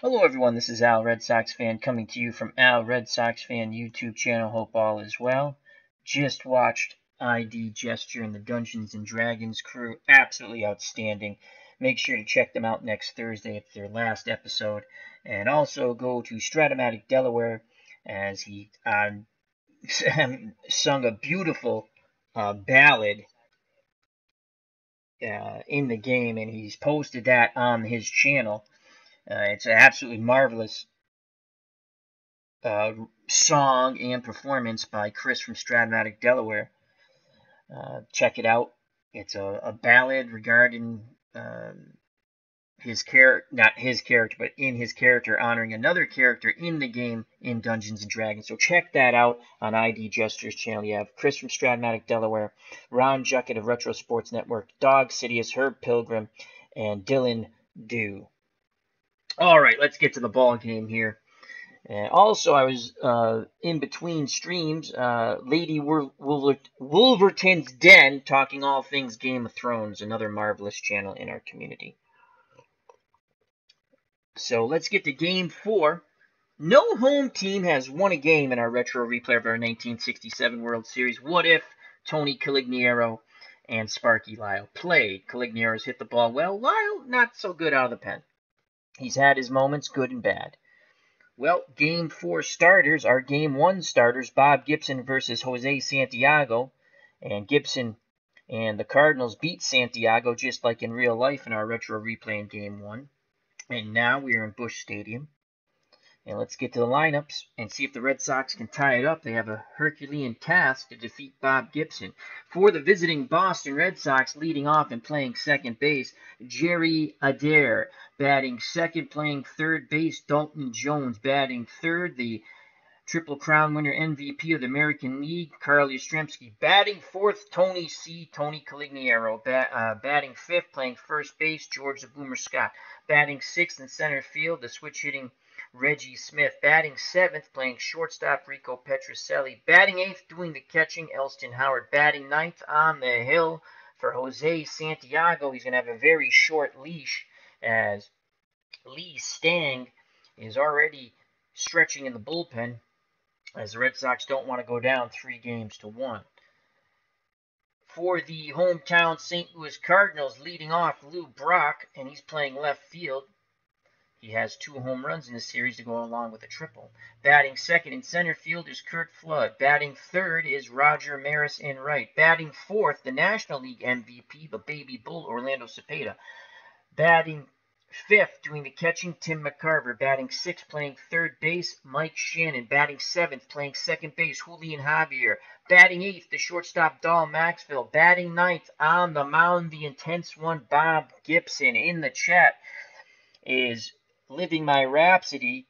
Hello everyone, this is Al Red Sox fan coming to you from Al Red Sox fan YouTube channel. Hope all is well. Just watched ID Gesture and the Dungeons and Dragons crew. Absolutely outstanding. Make sure to check them out next Thursday. It's their last episode. And also go to Stratomatic Delaware as he sung a beautiful ballad in the game, and he's posted that on his channel. It's an absolutely marvelous song and performance by Chris from Stratomatic, Delaware. Check it out. It's a ballad regarding his character, not his character, but in his character, honoring another character in the game in Dungeons and Dragons. So check that out on ID Gestures channel. You have Chris from Stratomatic, Delaware, Ron Juckett of Retro Sports Network, Dog Sidious, Herb Pilgrim, and Dylan Dew. All right, let's get to the ball game here. And also, I was in between streams, Lady Wolverton's Den, talking all things Game of Thrones, another marvelous channel in our community. So let's get to Game 4. No home team has won a game in our retro replay of our 1967 World Series. What if Tony Conigliaro and Sparky Lyle played? Conigliaro's hit the ball well. Lyle, not so good out of the pen. He's had his moments, good and bad. Well, Game 4 starters are Game 1 starters, Bob Gibson versus Jose Santiago. And Gibson and the Cardinals beat Santiago just like in real life in our retro replay in Game 1. And now we are in Busch Stadium. And let's get to the lineups and see if the Red Sox can tie it up. They have a Herculean task to defeat Bob Gibson. For the visiting Boston Red Sox, leading off and playing second base, Jerry Adair. Batting second, playing third base, Dalton Jones. Batting third, the Triple Crown winner, MVP of the American League, Carl Yastrzemski. Batting fourth, Tony Conigliaro. Batting fifth, playing first base, George the Boomer Scott. Batting sixth in center field, the switch-hitting Reggie Smith. Batting seventh, playing shortstop, Rico Petrocelli. Batting eighth, doing the catching, Elston Howard. Batting ninth on the hill for Jose Santiago. He's going to have a very short leash as Lee Stang is already stretching in the bullpen as the Red Sox don't want to go down 3-1. For the hometown St. Louis Cardinals, leading off Lou Brock, and he's playing left field. He has 2 home runs in the series to go along with a triple. Batting second in center field is Curt Flood. Batting third is Roger Maris in right. Batting fourth, the National League MVP, the Baby Bull, Orlando Cepeda. Batting fifth, doing the catching, Tim Mccarver. Batting sixth, playing third base, Mike Shannon. Batting seventh, playing second base, Julian Javier. Batting eighth, the shortstop, Dahl Maxwell. Batting ninth, on the mound, the intense one, Bob Gibson. In the chat is Living My Rhapsody.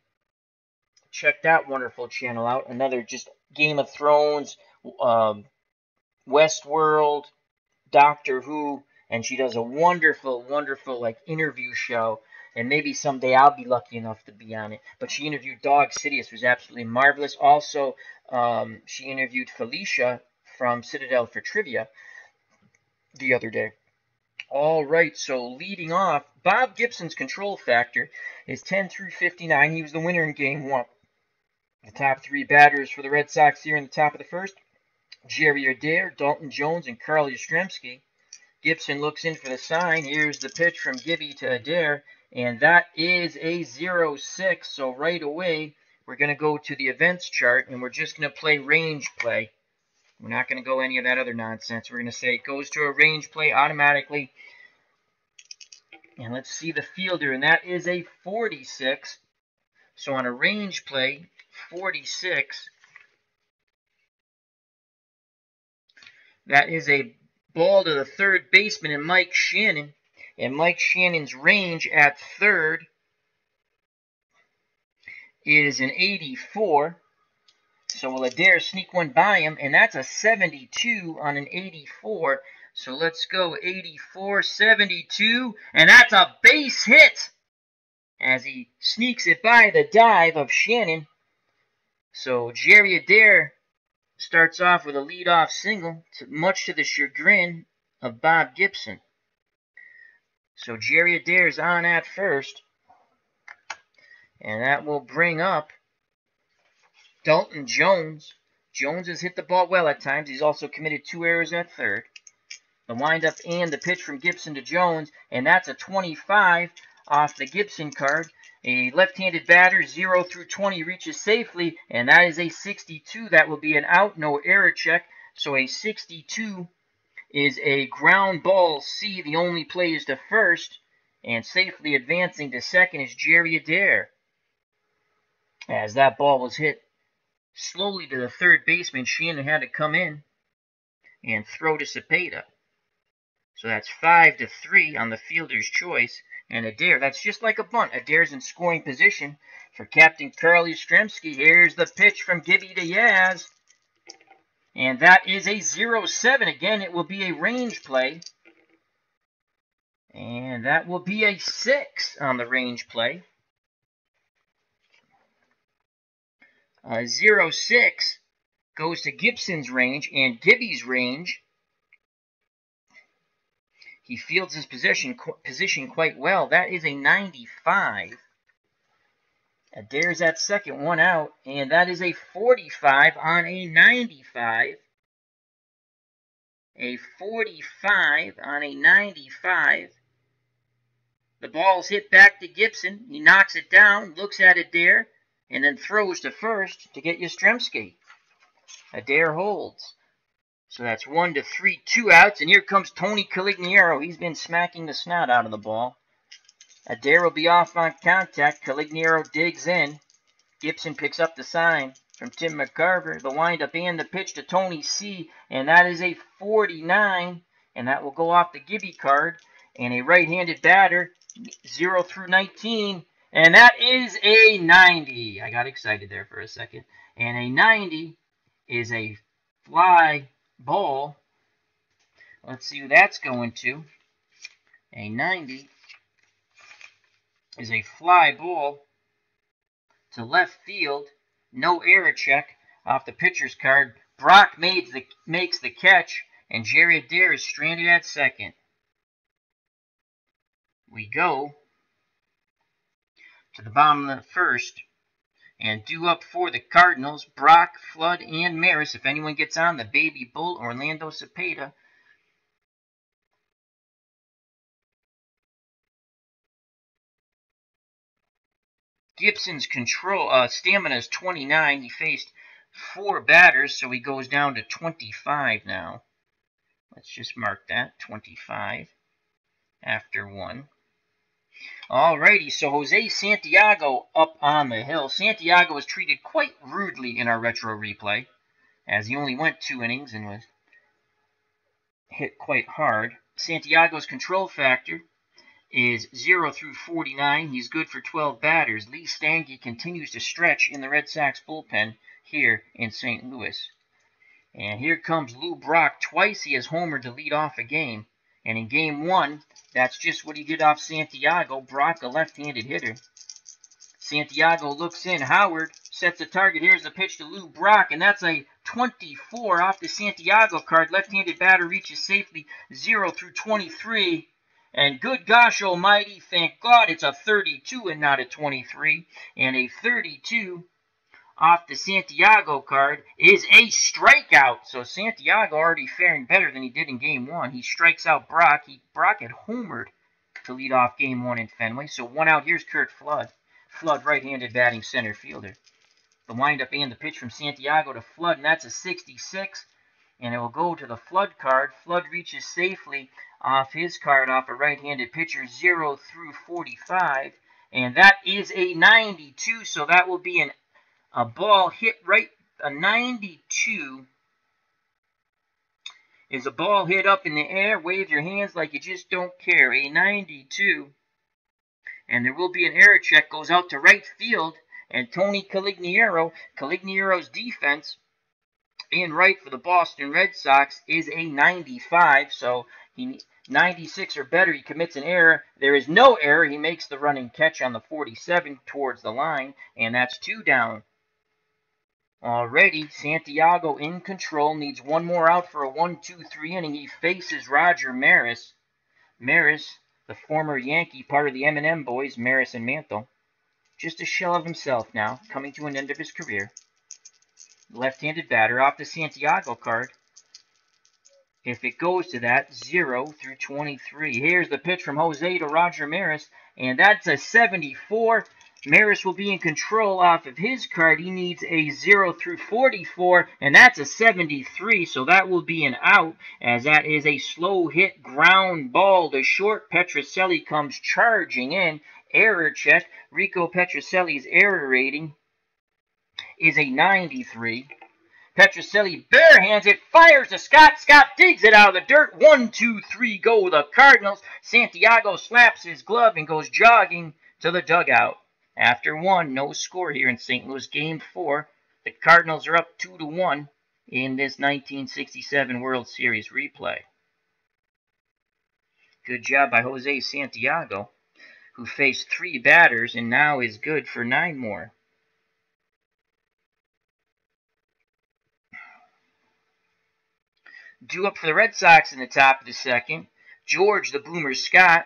Check that wonderful channel out. Another just Game of Thrones, Westworld, Doctor Who, and she does a wonderful, wonderful like interview show. And maybe someday I'll be lucky enough to be on it. But she interviewed Dog Sidious, was absolutely marvelous. Also, she interviewed Felicia from Citadel for Trivia the other day. All right, so leading off, Bob Gibson's control factor is 10 through 59. He was the winner in Game 1. The top 3 batters for the Red Sox here in the top of the first, Jerry Adair, Dalton Jones, and Carl Yastrzemski. Gibson looks in for the sign. Here's the pitch from Gibby to Adair, and that is a 0-6. So right away, we're going to go to the events chart, and we're just going to play range play. We're not going to go any of that other nonsense. We're going to say it goes to a range play automatically. And let's see the fielder, and that is a 46. So on a range play, 46, that is a ball to the third baseman and Mike Shannon. And Mike Shannon's range at third is an 84. So will Adair sneak one by him, and that's a 72 on an 84. So let's go 84, 72, and that's a base hit as he sneaks it by the dive of Shannon. So Jerry Adair starts off with a leadoff single, much to the chagrin of Bob Gibson. So Jerry Adair's on at first. And that will bring up Dalton Jones. Jones has hit the ball well at times. He's also committed 2 errors at third. The windup and the pitch from Gibson to Jones, and that's a 25 off the Gibson card. A left-handed batter, 0 through 20, reaches safely, and that is a 62. That will be an out, no error check. So a 62 is a ground ball C. The only play is to first, and safely advancing to second is Jerry Adair. As that ball was hit slowly to the third baseman, Shannon had to come in and throw to Cepeda. So that's 5-3 on the fielder's choice. And Adair, that's just like a bunt. Adair's in scoring position for Captain Carl Yastrzemski. Here's the pitch from Gibby to Yaz. And that is a 0-7. Again, it will be a range play. And that will be a 6 on the range play. 0-6 goes to Gibson's range and Gibby's range. He fields his position quite well. That is a 95. Adair's at second, 1 out, and that is a 45 on a 95. A 45 on a 95. The ball's hit back to Gibson. He knocks it down, looks at Adair, and then throws to first to get Yastrzemski. Adair holds. So that's 1-3, 2 outs, and here comes Tony Conigliaro. He's been smacking the snot out of the ball. Adair will be off on contact. Conigliaro digs in. Gibson picks up the sign from Tim Mccarver. The windup and the pitch to Tony C, and that is a 49, and that will go off the Gibby card. And a right-handed batter, 0 through 19, and that is a 90. I got excited there for a second. And a 90 is a fly ball. Let's see who that's going to. A 90 is a fly ball to left field. No error check off the pitcher's card. Brock makes the catch, and Jerry Adair is stranded at second. We go to the bottom of the first. And due up for the Cardinals, Brock, Flood, and Maris. If anyone gets on, the Baby Bull, Orlando Cepeda. Gibson's stamina is 29. He faced 4 batters, so he goes down to 25 now. Let's just mark that, 25 after 1. Alrighty, so Jose Santiago up on the hill. Santiago was treated quite rudely in our retro replay, as he only went 2 innings and was hit quite hard. Santiago's control factor is 0 through 49. He's good for 12 batters. Lee Stange continues to stretch in the Red Sox bullpen here in St. Louis. And here comes Lou Brock. Twice he has homered to lead off a game. And in game 1, that's just what he did off Santiago. Brock, a left-handed hitter. Santiago looks in. Howard sets a target. Here's the pitch to Lou Brock, and that's a 24 off the Santiago card. Left-handed batter reaches safely 0 through 23. And good gosh almighty, thank God it's a 32 and not a 23. And a 32 off the Santiago card is a strikeout. So Santiago already faring better than he did in game 1. He strikes out Brock. Brock had homered to lead off game 1 in Fenway. So 1 out. Here's Kurt Flood. Flood, right-handed batting center fielder. The windup and the pitch from Santiago to Flood, and that's a 66. And it will go to the Flood card. Flood reaches safely off his card off a right-handed pitcher, 0 through 45. And that is a 92. So that will be a ball hit right. A 92 is a ball hit up in the air. Wave your hands like you just don't care. A 92. And there will be an error check. Goes out to right field. And Tony Conigliaro, Conigliaro's defense in right for the Boston Red Sox is a 95. So 96 or better, he commits an error. There is no error. He makes the running catch on the 47 towards the line. And that's 2 down. Already, Santiago in control. Needs 1 more out for a 1-2-3 inning. He faces Roger Maris. Maris, the former Yankee, part of the M&M boys, Maris and Mantle. just a shell of himself now, coming to an end of his career. Left-handed batter off the Santiago card. If it goes to that, 0 through 23. Here's the pitch from Jose to Roger Maris, and that's a 74. Maris will be in control off of his card. He needs a 0 through 44, and that's a 73, so that will be an out, as that is a slow hit ground ball to short. Petrocelli comes charging in. Error check. Rico Petrocelli's error rating is a 93. Petrocelli barehands it, fires to Scott. Scott digs it out of the dirt. 1, 2, 3, go the Cardinals. Santiago slaps his glove and goes jogging to the dugout. After 1, no score here in St. Louis. Game 4, the Cardinals are up 2-1 in this 1967 World Series replay. Good job by Jose Santiago, who faced 3 batters and now is good for 9 more. Due up for the Red Sox in the top of the second, George the Boomer Scott,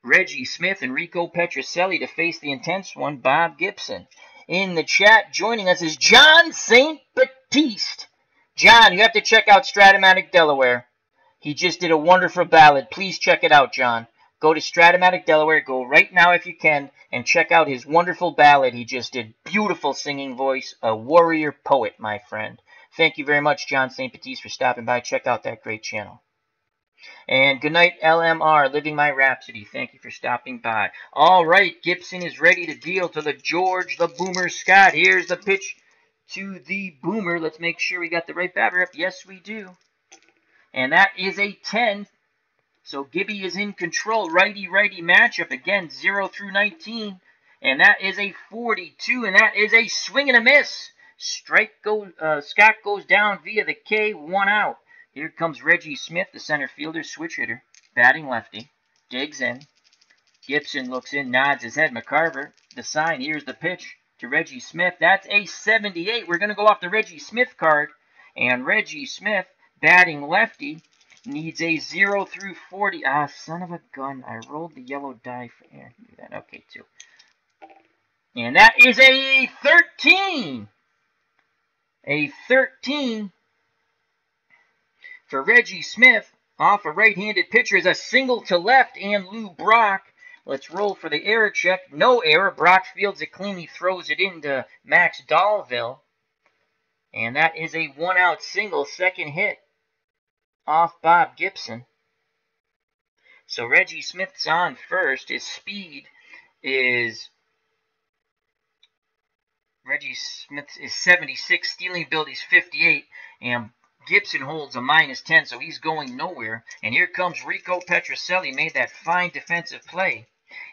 Reggie Smith, and Rico Petrocelli to face the intense one, Bob Gibson. In the chat, joining us is John St. Baptiste. John, you have to check out Stratomatic Delaware. He just did a wonderful ballad. Please check it out, John. Go to Stratomatic Delaware. Go right now if you can and check out his wonderful ballad he just did. Beautiful singing voice. A warrior poet, my friend. Thank you very much, John St. Baptiste, for stopping by. Check out that great channel. And good night, LMR, Living My Rhapsody. Thank you for stopping by. All right, Gibson is ready to deal to the George the Boomer Scott. Here's the pitch to the Boomer. Let's make sure we got the right batter up. Yes, we do. And that is a 10. So Gibby is in control. Righty-righty matchup. Again, 0 through 19. And that is a 42. And that is a swing and a miss. Scott goes down via the K, 1 out. Here comes Reggie Smith, the center fielder, switch hitter, batting lefty, digs in. Gibson looks in, nods his head. Mccarver, the sign. Here's the pitch to Reggie Smith. That's a 78. We're going to go off the Reggie Smith card. And Reggie Smith, batting lefty, needs a 0 through 40. Ah, son of a gun. I rolled the yellow die for air. Do that. Okay, 2. And that is a 13. A 13 for Reggie Smith off a right-handed pitcher is a single to left and Lou Brock. Let's roll for the error check. No error. Brock fields it cleanly, throws it into Max Dahlville. And that is a 1-out single, second hit off Bob Gibson. So Reggie Smith's on first. His speed is... Reggie Smith is 76, stealing ability is 58, and Gibson holds a -10, so he's going nowhere. And here comes Rico Petrocelli, made that fine defensive play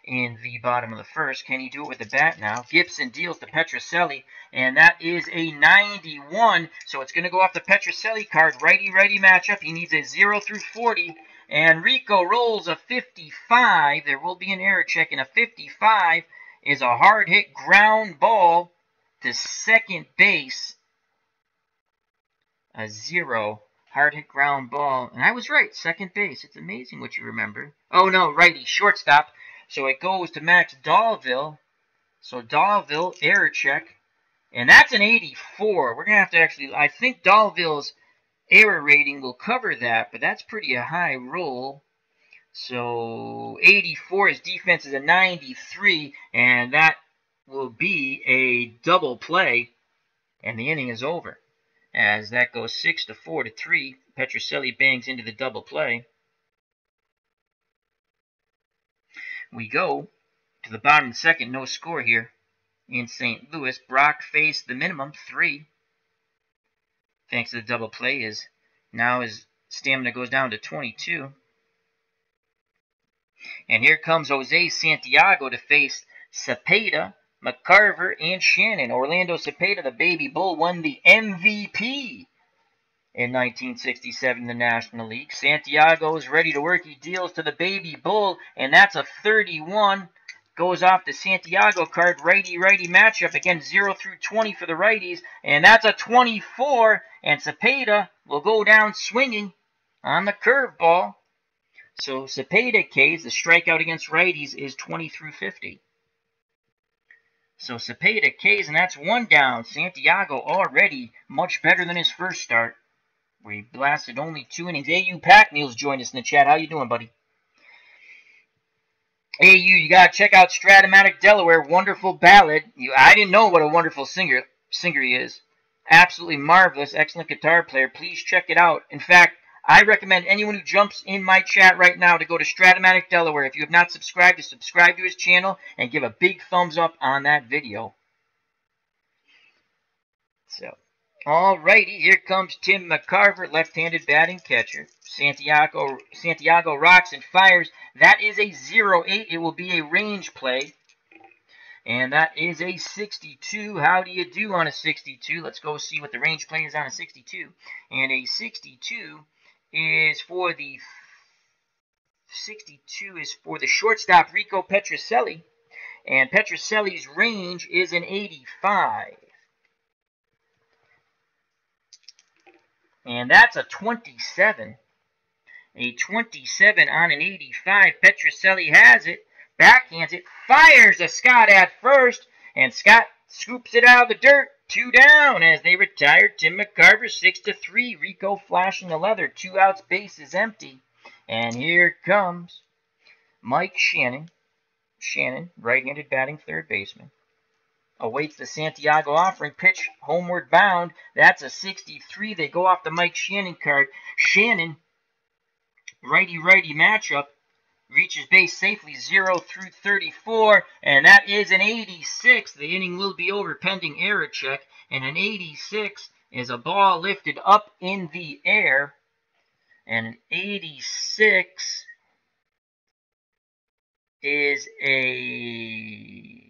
in the bottom of the first. Can he do it with the bat now? Gibson deals to Petrocelli, and that is a 91, so it's going to go off the Petrocelli card. Righty-righty matchup. He needs a 0 through 40, and Rico rolls a 55. There will be an error check, and a 55 is a hard-hit ground ball to second base. A 0. Hard hit ground ball. And I was right. Second base. It's amazing what you remember. Oh, no. Righty. Shortstop. So it goes to Max Dahlville. So Dahlville, error check. And that's an 84. We're going to have to actually... I think Dahlville's error rating will cover that. But that's pretty a high roll. So 84. His defense is a 93. And that will be a double play, and the inning is over. As that goes 6-4 to 3, Petrocelli bangs into the double play. We go to the bottom of the second, no score here in St. Louis. Brock faced the minimum, 3. Thanks to the double play, now his stamina goes down to 22. And here comes Jose Santiago to face Cepeda, Mccarver, and Shannon. Orlando Cepeda, the baby bull, won the MVP in 1967 in the National League. Santiago is ready to work. He deals to the baby bull, and that's a 31. Goes off the Santiago card. Righty-righty matchup. Again, 0 through 20 for the righties, and that's a 24. And Cepeda will go down swinging on the curveball. So Cepeda K's, the strikeout against righties, is 20 through 50. So Cepeda K's, and that's 1 down. Santiago already much better than his first start, where he blasted only 2 innings. AU Pack Meals joined us in the chat. How you doing, buddy? AU, you gotta check out Stratomatic Delaware. Wonderful ballad. I didn't know what a wonderful singer he is. Absolutely marvelous, excellent guitar player. Please check it out. In fact, I recommend anyone who jumps in my chat right now to go to Stratomatic Delaware. If you have not subscribed, to subscribe to his channel and give a big thumbs up on that video. So, alrighty, here comes Tim Mccarver, left-handed batting catcher. Santiago rocks and fires. That is a 0-8. It will be a range play. And that is a 62. How do you do on a 62? Let's go see what the range play is on a 62. And a 62 is for the shortstop Rico Petrocelli, and Petrocelli's range is an 85. And that's a 27. A 27 on an 85. Petrocelli has it, backhands it, fires a Scott at first, and Scott scoops it out of the dirt. 2 down as they retire Tim Mccarver, 6-3. Rico flashing the leather. 2 outs, base is empty. And here comes Mike Shannon. Shannon, right-handed batting third baseman. Awaits the Santiago offering. Pitch homeward bound. That's a 63. They go off the Mike Shannon card. Shannon, righty-righty matchup. Reaches base safely, 0-34, and that is an 86. The inning will be over pending error check, and an 86 is a ball lifted up in the air, and an 86 is a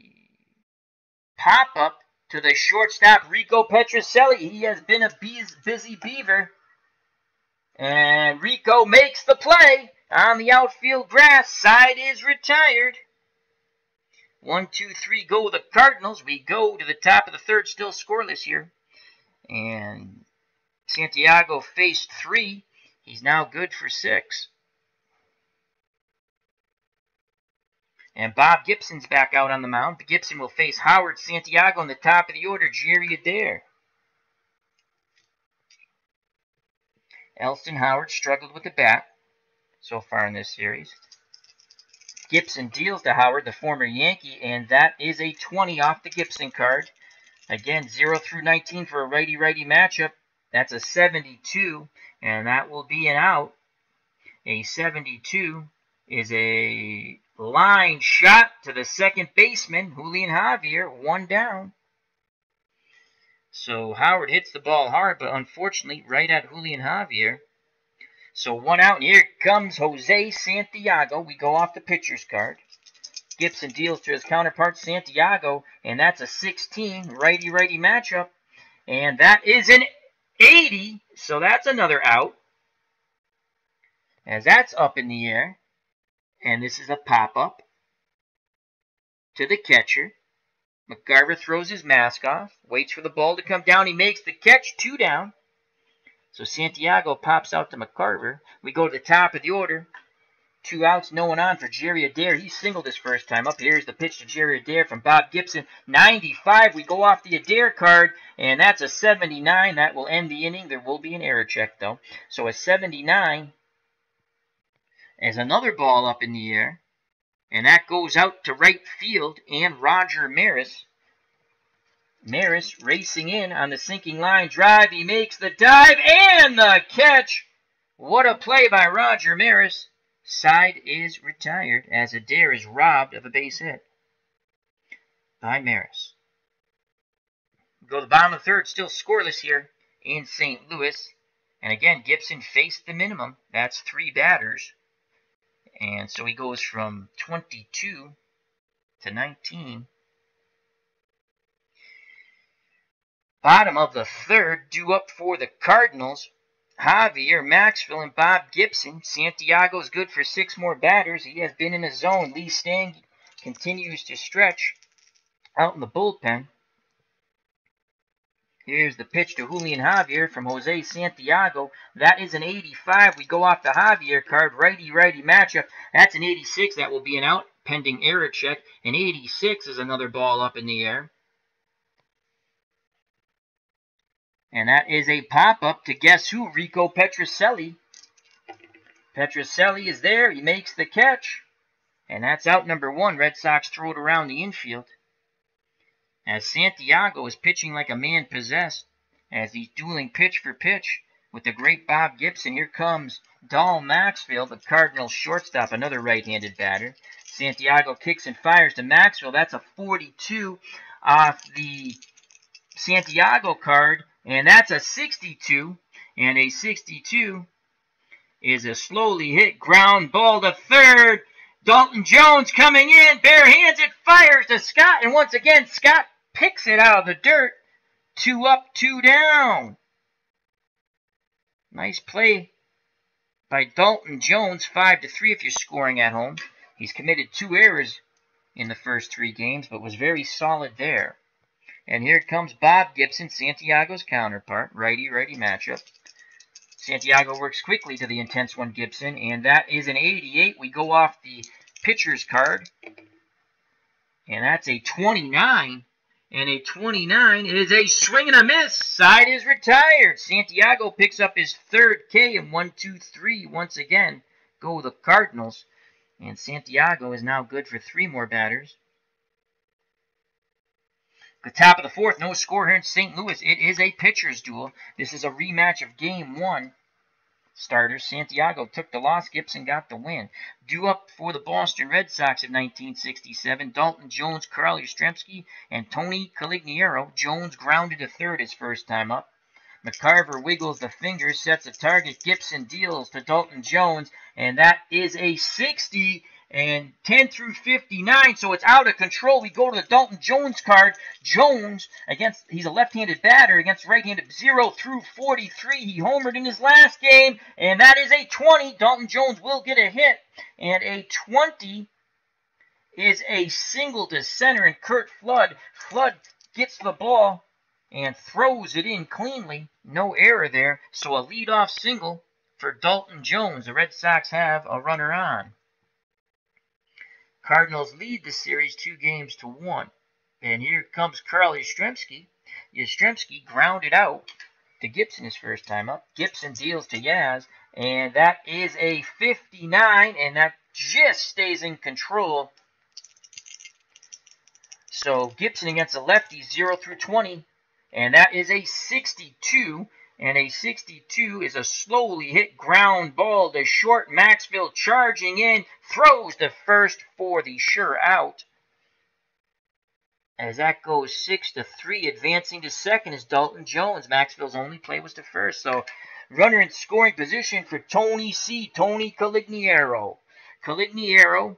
pop-up to the shortstop, Rico Petrocelli. He has been a busy beaver, and Rico makes the play. On the outfield grass, side is retired. 1, 2, 3 go the Cardinals. We go to the top of the third, still scoreless here. And Santiago faced 3. He's now good for 6. And Bob Gibson's back out on the mound. Gibson will face Howard. Santiago in the top of the order, Jerry Adair. Elston Howard struggled with the bat so far in this series. Gibson deals to Howard, the former Yankee, and that is a 20 off the Gibson card. Again, 0-19 for a righty-righty matchup. That's a 72, and that will be an out. A 72 is a line shot to the second baseman, Julian Javier, 1 down. So Howard hits the ball hard, but unfortunately right at Julian Javier. So 1 out, and here comes Jose Santiago. We go off the pitcher's card. Gibson deals to his counterpart, Santiago, and that's a 16, righty-righty matchup. And that is an 80, so that's another out. As that's up in the air. And this is a pop-up to the catcher. Mccarver throws his mask off, waits for the ball to come down. He makes the catch, 2 down. So Santiago pops out to Mccarver. We go to the top of the order. 2 outs, no one on for Jerry Adair. He singled his first time up. Here's the pitch to Jerry Adair from Bob Gibson. 95, we go off the Adair card, and that's a 79. That will end the inning. There will be an error check, though. So a 79 is another ball up in the air, and that goes out to right field, and Roger Maris. Maris racing in on the sinking line drive. He makes the dive and the catch. What a play by Roger Maris. Side is retired as Adair is robbed of a base hit by Maris. We go to the bottom of the third, still scoreless here in St. Louis. And again, Gibson faced the minimum. That's 3 batters. And so he goes from 22 to 19. Bottom of the third, due up for the Cardinals. Javier Maxwell and Bob Gibson. Santiago's good for 6 more batters. He has been in a zone. Lee Stang continues to stretch out in the bullpen. Here's the pitch to Julian Javier from Jose Santiago. That is an 85. We go off the Javier card. Righty-righty matchup. That's an 86. That will be an out pending error check. An 86 is another ball up in the air. And that is a pop-up to guess who? Rico Petrocelli. Petrocelli is there. He makes the catch. And that's out number 1. Red Sox throw it around the infield. As Santiago is pitching like a man possessed, as he's dueling pitch for pitch with the great Bob Gibson. Here comes Dal Maxfield, the Cardinals shortstop, another right-handed batter. Santiago kicks and fires to Maxfield. That's a 42 off the Santiago card, and that's a 62. And a 62 is a slowly hit ground ball to third. Dalton Jones coming in, bare hands, it fires to Scott, and once again, Scott picks it out of the dirt. 2 up, 2 down. Nice play by Dalton Jones, 5-3 if you're scoring at home. He's committed 2 errors in the first 3 games, but was very solid there. And here comes Bob Gibson, Santiago's counterpart, righty-righty matchup. Santiago works quickly to the intense one, Gibson, and that is an 88. We go off the pitcher's card, and that's a 29. And a 29 is a swing and a miss. Side is retired. Santiago picks up his 3rd K, and 1, 2, 3 once again go the Cardinals. And Santiago is now good for 3 more batters. The top of the 4th, no score here in St. Louis. It is a pitcher's duel. This is a rematch of Game 1. Starters. Santiago took the loss. Gibson got the win. Due up for the Boston Red Sox of 1967, Dalton Jones, Carl Yastrzemski, and Tony Conigliaro. Jones grounded to third his first time up. Mccarver wiggles the finger, sets a target. Gibson deals to Dalton Jones, and that is a 60. And 10 through 59, so it's out of control. We go to the Dalton Jones card. Jones, he's a left-handed batter against right-handed. 0 through 43. He homered in his last game, and that is a 20. Dalton Jones will get a hit, and a 20 is a single to center, and Curt Flood gets the ball and throws it in cleanly. No error there, so a leadoff single for Dalton Jones. The Red Sox have a runner on. Cardinals lead the series 2-1. And here comes Carl Yastrzemski. Yastrzemski grounded out to Gibson his first time up. Gibson deals to Yaz, and that is a 59, and that just stays in control. So Gibson against a lefty, 0 through 20, and that is a 62. And a 62 is a slowly hit ground ball to short. Maxfield charging in, throws to first for the sure out. As that goes 6-3, advancing to second is Dalton Jones. Maxfield's only play was to first. So runner in scoring position for Tony Conigliaro. Conigliaro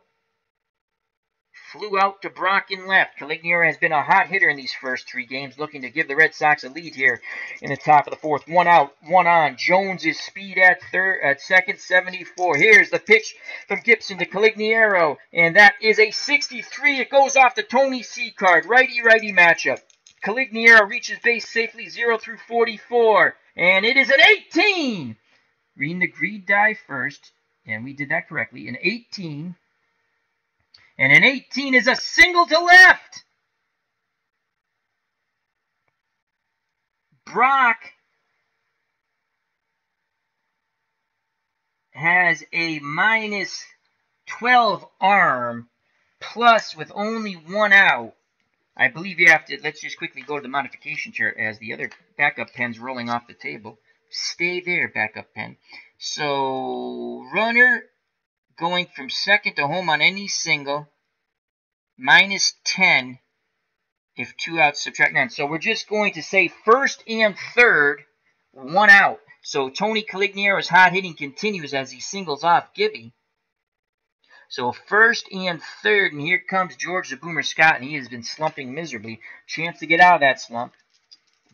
flew out to Brock in left. Conigliaro has been a hot hitter in these first 3 games, looking to give the Red Sox a lead here in the top of the 4th. 1 out, 1 on. Jones' speed at second, 74. Here's the pitch from Gibson to Conigliaro, and that is a 63. It goes off the Tony C card. Righty-righty matchup. Conigliaro reaches base safely, 0 through 44, and it is an 18. Reading the greed die first, and we did that correctly. An 18. And an 18 is a single to left. Brock has a -12 arm, plus with only 1 out. I believe you have to, let's just quickly go to the modification chart as the other backup pen's rolling off the table. Stay there, backup pen. So, runner going from second to home on any single, -10 if 2 outs subtract 9. So we're just going to say first and third, 1 out. So Tony Conigliaro's hot hitting continues as he singles off Gibby. So first and third, and here comes George the Boomer Scott, and he has been slumping miserably. Chance to get out of that slump.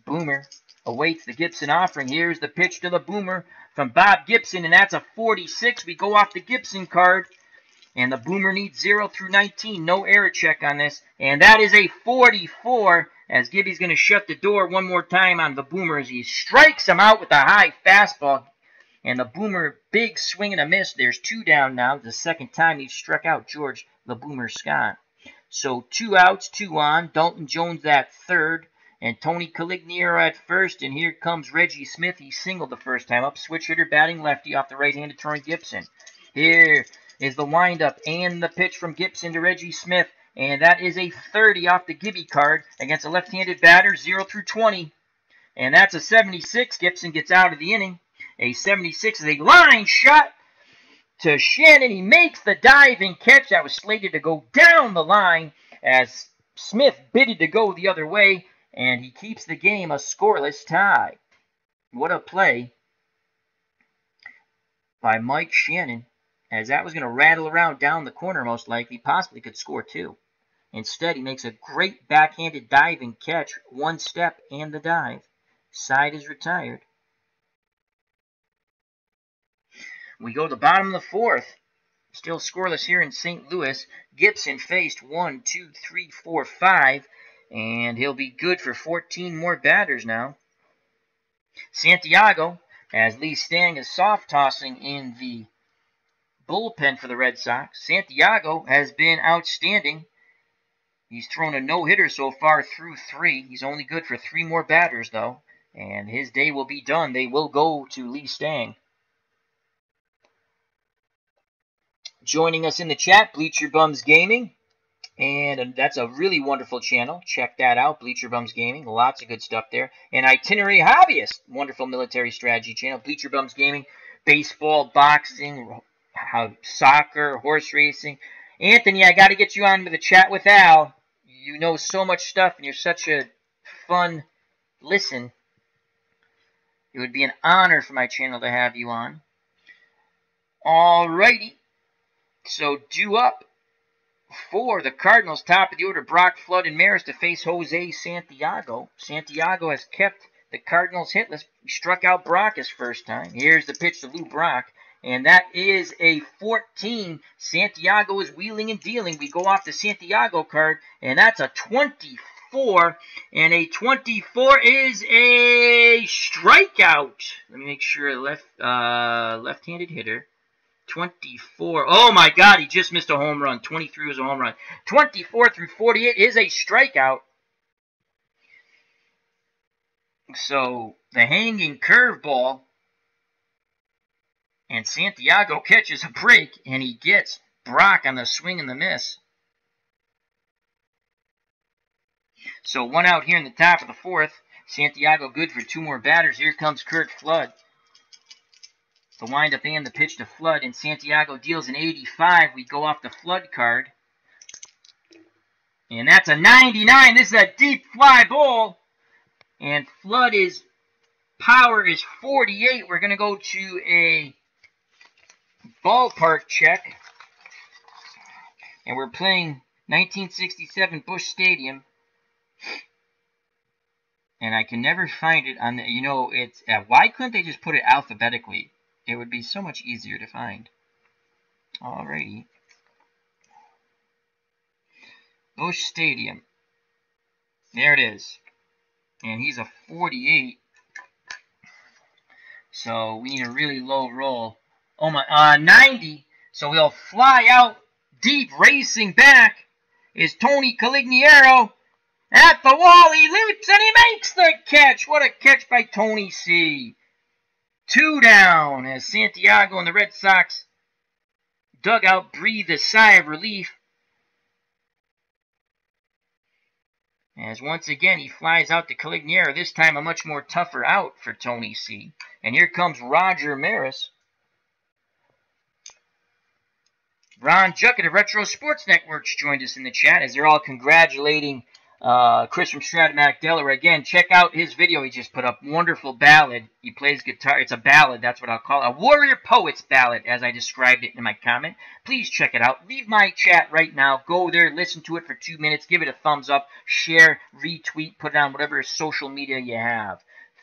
Boomer awaits the Gibson offering. Here's the pitch to the Boomer from Bob Gibson, and that's a 46. We go off the Gibson card, and the Boomer needs 0 through 19. No error check on this, and that is a 44, as Gibby's going to shut the door one more time on the Boomer as he strikes him out with a high fastball. And the Boomer, big swing and a miss. There's 2 down now. The second time he's struck out George the Boomer Scott. So 2 outs, 2 on. Dalton Jones at third. And Tony Conigliaro at first. And here comes Reggie Smith. He singled the first time up. Switch hitter batting lefty off the right-handed Troy Gibson. Here is the windup and the pitch from Gibson to Reggie Smith. And that is a 30 off the Gibby card against a left-handed batter, 0 through 20. And that's a 76. Gibson gets out of the inning. A 76 is a line shot to Shannon. He makes the diving catch that was slated to go down the line as Smith bidded to go the other way, and he keeps the game a scoreless tie. What a play by Mike Shannon, as that was going to rattle around down the corner most likely, possibly could score 2. Instead, he makes a great backhanded diving catch, 1 step and the dive. Side is retired. We go to the bottom of the 4th. Still scoreless here in St. Louis. Gibson faced 1, 2, 3, 4, 5. And he'll be good for 14 more batters now. Santiago, as Lee Stang is soft tossing in the bullpen for the Red Sox. Santiago has been outstanding. He's thrown a no-hitter so far through 3. He's only good for 3 more batters, though. And his day will be done. They will go to Lee Stang. Joining us in the chat, Bleacher Bums Gaming. And that's a really wonderful channel. Check that out, Bleacher Bums Gaming. Lots of good stuff there. And Itinerary Hobbyist, wonderful military strategy channel. Bleacher Bums Gaming, baseball, boxing, soccer, horse racing. Anthony, I got to get you on with a chat with Al. You know so much stuff, and you're such a fun listen. It would be an honor for my channel to have you on. Alrighty. So due up for the Cardinals, top of the order, Brock Flood and Maris to face Jose Santiago. Santiago has kept the Cardinals hitless. He struck out Brock his first time. Here's the pitch to Lou Brock. And that is a 14. Santiago is wheeling and dealing. We go off the Santiago card, and that's a 24. And a 24 is a strikeout. Let me make sure, left-handed hitter. 24. Oh, my God, he just missed a home run. 23 was a home run. 24 through 48 is a strikeout. So, the hanging curveball. And Santiago catches a break, and he gets Brock on the swing and the miss. So, 1 out here in the top of the 4th. Santiago good for 2 more batters. Here comes Kurt Flood. The windup and the pitch to Flood, and Santiago deals an 85. We go off the Flood card. And that's a 99. This is a deep fly ball. And Flood is, power is 48. We're going to go to a ballpark check. And we're playing 1967 Busch Stadium. And I can never find it on the, it's, why couldn't they just put it alphabetically? It would be so much easier to find. Alrighty. Busch Stadium. There it is. And he's a 48. So we need a really low roll. Oh my, 90. So he'll fly out deep, racing back is Tony Conigliaro. At the wall, he leaps and he makes the catch. What a catch by Tony C. 2 down as Santiago and the Red Sox dugout breathe a sigh of relief. As once again he flies out to Conigliaro, this time a much more tougher out for Tony C. And here comes Roger Maris. Ron Juckett of Retro Sports Networks joined us in the chat as they're all congratulating Chris from Stratomatic, Delaware. Again, check out his video he just put up. Wonderful ballad. He plays guitar. It's a ballad. That's what I'll call it. A Warrior Poets ballad, as I described it in my comment. Please check it out. Leave my chat right now. Go there. Listen to it for 2 minutes. Give it a thumbs up. Share. Retweet. Put it on whatever social media you have.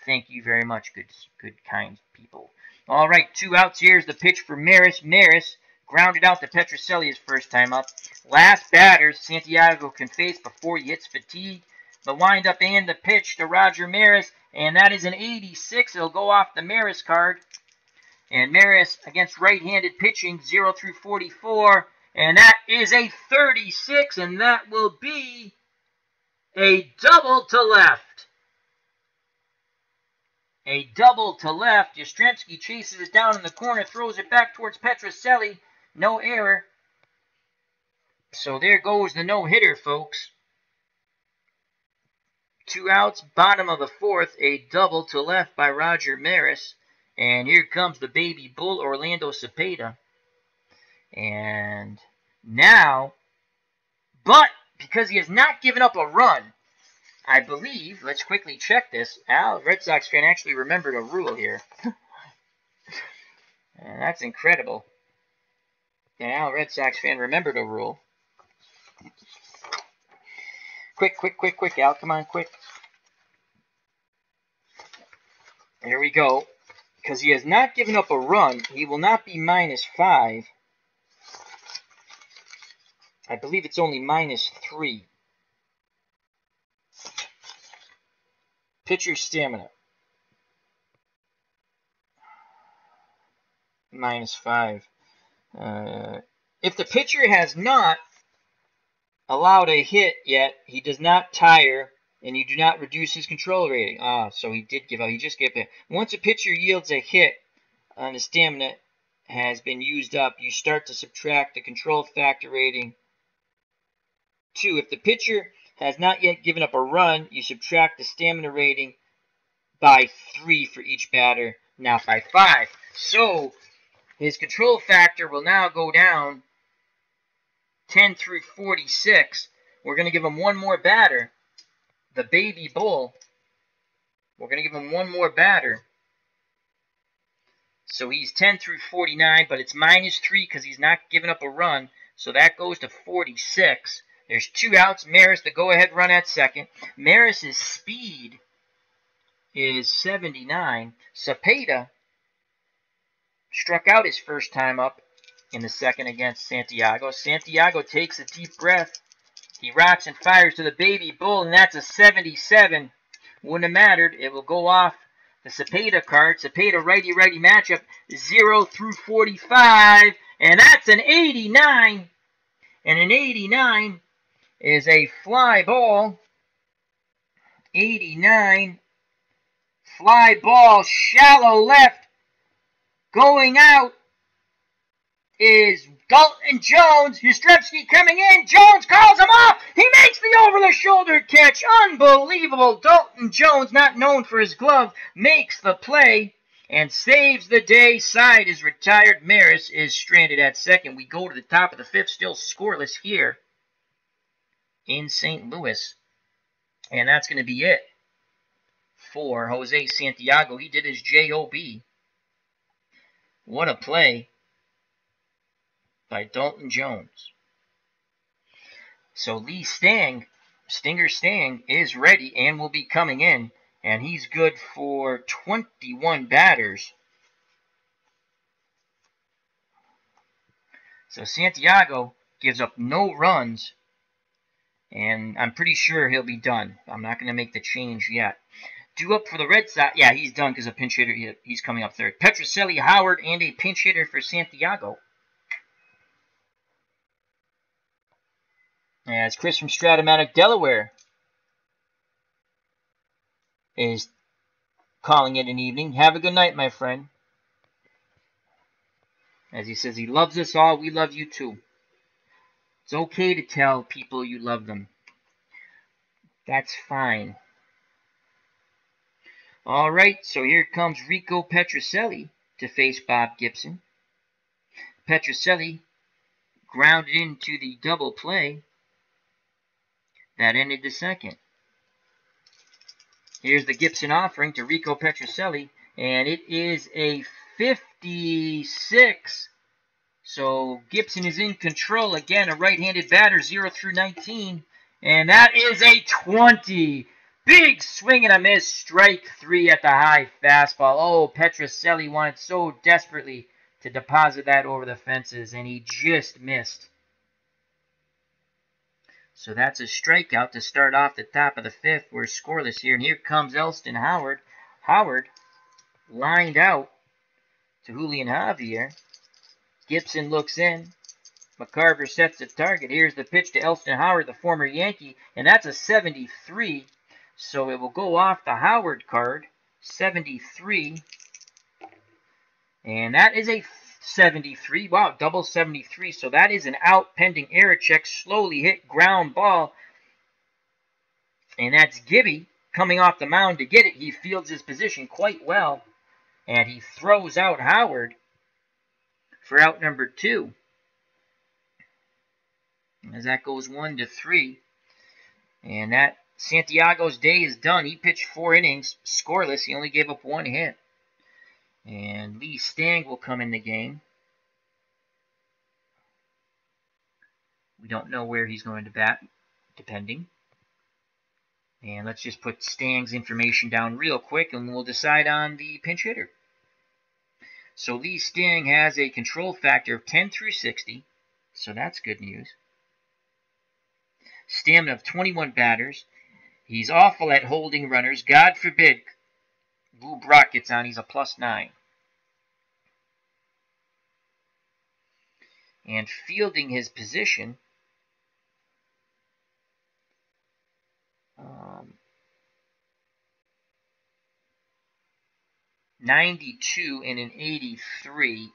Thank you very much, good, kind people. All right, 2 outs. Here's the pitch for Maris. Maris grounded out to Petrocelli his first time up. Last batters Santiago can face before he hits fatigue. The windup and the pitch to Roger Maris, and that is an 86. It'll go off the Maris card. And Maris against right-handed pitching, 0 through 44. And that is a 36, and that will be a double to left. A double to left. Yastrzemski chases it down in the corner, throws it back towards Petrocelli. No error. So there goes the no-hitter, folks. 2 outs, bottom of the 4th, a double to left by Roger Maris. And here comes the baby bull, Orlando Cepeda. And now, but because he has not given up a run, I believe, let's quickly check this. Al, Red Sox fan, actually remembered a rule here. And that's incredible. And Al, Red Sox fan, remembered a rule. Quick, Al, come on, quick. Here we go. Because he has not given up a run, he will not be -5. I believe it's only -3. Pitcher stamina. -5. If the pitcher has not allowed a hit yet, he does not tire, and you do not reduce his control rating. So he did give up. He just gave it. Once a pitcher yields a hit and the stamina has been used up, you start to subtract the control factor rating. 2. If the pitcher has not yet given up a run, you subtract the stamina rating by 3 for each batter, now by 5. So his control factor will now go down 10 through 46. We're going to give him one more batter. The baby bull. We're going to give him one more batter. So he's 10 through 49, but it's -3 because he's not giving up a run. So that goes to 46. There's 2 outs. Maris, the go-ahead run at second. Maris's speed is 79. Cepeda struck out his first time up in the second against Santiago. Santiago takes a deep breath. He rocks and fires to the baby bull, and that's a 77. Wouldn't have mattered. It will go off the Cepeda card. Cepeda righty-righty matchup, 0 through 45. And that's an 89. And an 89 is a fly ball. 89. Fly ball, shallow left. Going out is Dalton Jones. Yastrzemski coming in. Jones calls him off. He makes the over-the-shoulder catch. Unbelievable. Dalton Jones, not known for his glove, makes the play and saves the day. Side is retired. Maris is stranded at second. We go to the top of the 5th, still scoreless here in St. Louis. And that's going to be it for Jose Santiago. He did his J.O.B. What a play by Dalton Jones. So Lee Stang, Stinger Stang, is ready and will be coming in. And he's good for 21 batters. So Santiago gives up no runs. And I'm pretty sure he'll be done. I'm not going to make the change yet. Due up for the Red Sox. Yeah, he's done because a pinch hitter. He's coming up third. Petrocelli, Howard, and a pinch hitter for Santiago. As Chris from Stratomatic, Delaware is calling it an evening. Have a good night, my friend. As he says, he loves us all. We love you too. It's okay to tell people you love them. That's fine. All right, so here comes Rico Petrocelli to face Bob Gibson. Petrocelli grounded into the double play. That ended the second. Here's the Gibson offering to Rico Petrocelli, and it is a 56. So Gibson is in control. Again, a right-handed batter, 0 through 19. And that is a 20. Big swing and a miss. Strike 3 at the high fastball. Oh, Petrocelli wanted so desperately to deposit that over the fences, and he just missed. So that's a strikeout to start off the top of the 5th. We're scoreless here. And here comes Elston Howard. Howard lined out to Julian Javier. Gibson looks in. Mccarver sets the target. Here's the pitch to Elston Howard, the former Yankee, and that's a 73. So it will go off the Howard card. 73. And that is a 73. Wow, double 73. So that is an out pending error check. Slowly hit ground ball. And that's Gibby coming off the mound to get it. He fields his position quite well. And he throws out Howard for out number 2. As that goes 1-3. And that Santiago's day is done. He pitched 4 innings, scoreless. He only gave up 1 hit. And Lee Stang will come in the game. We don't know where he's going to bat, depending. And let's just put Stang's information down real quick, and we'll decide on the pinch hitter. So Lee Stang has a control factor of 10/60, so that's good news. Stamina of 21 batters. He's awful at holding runners. God forbid Lou Brock gets on. He's a +9. And fielding his position, '92 and an 83.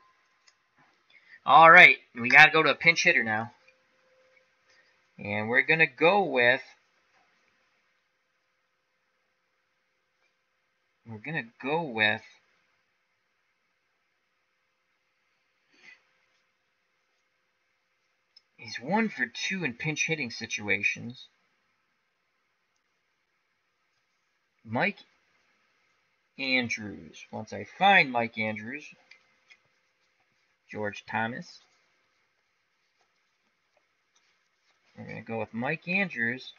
All right, we got to go to a pinch hitter now. And we're going to go with... He's 1 for 2 in pinch hitting situations. Mike Andrews. Once I find Mike Andrews, George Thomas. We're going to go with Mike Andrews.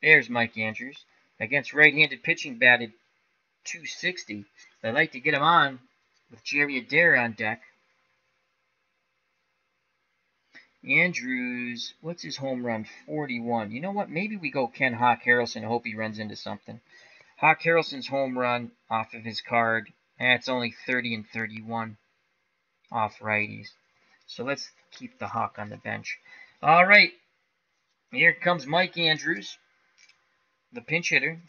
There's Mike Andrews. Against right-handed pitching, batted .260. I'd like to get him on with Jerry Adair on deck. Andrews, what's his home run? 41. You know what? Maybe we go Ken Hawk Harrelson and hope he runs into something. Hawk Harrelson's home run off of his card, it's only 30 and 31 off righties. So let's keep the Hawk on the bench. All right. Here comes Mike Andrews, the pinch hitter.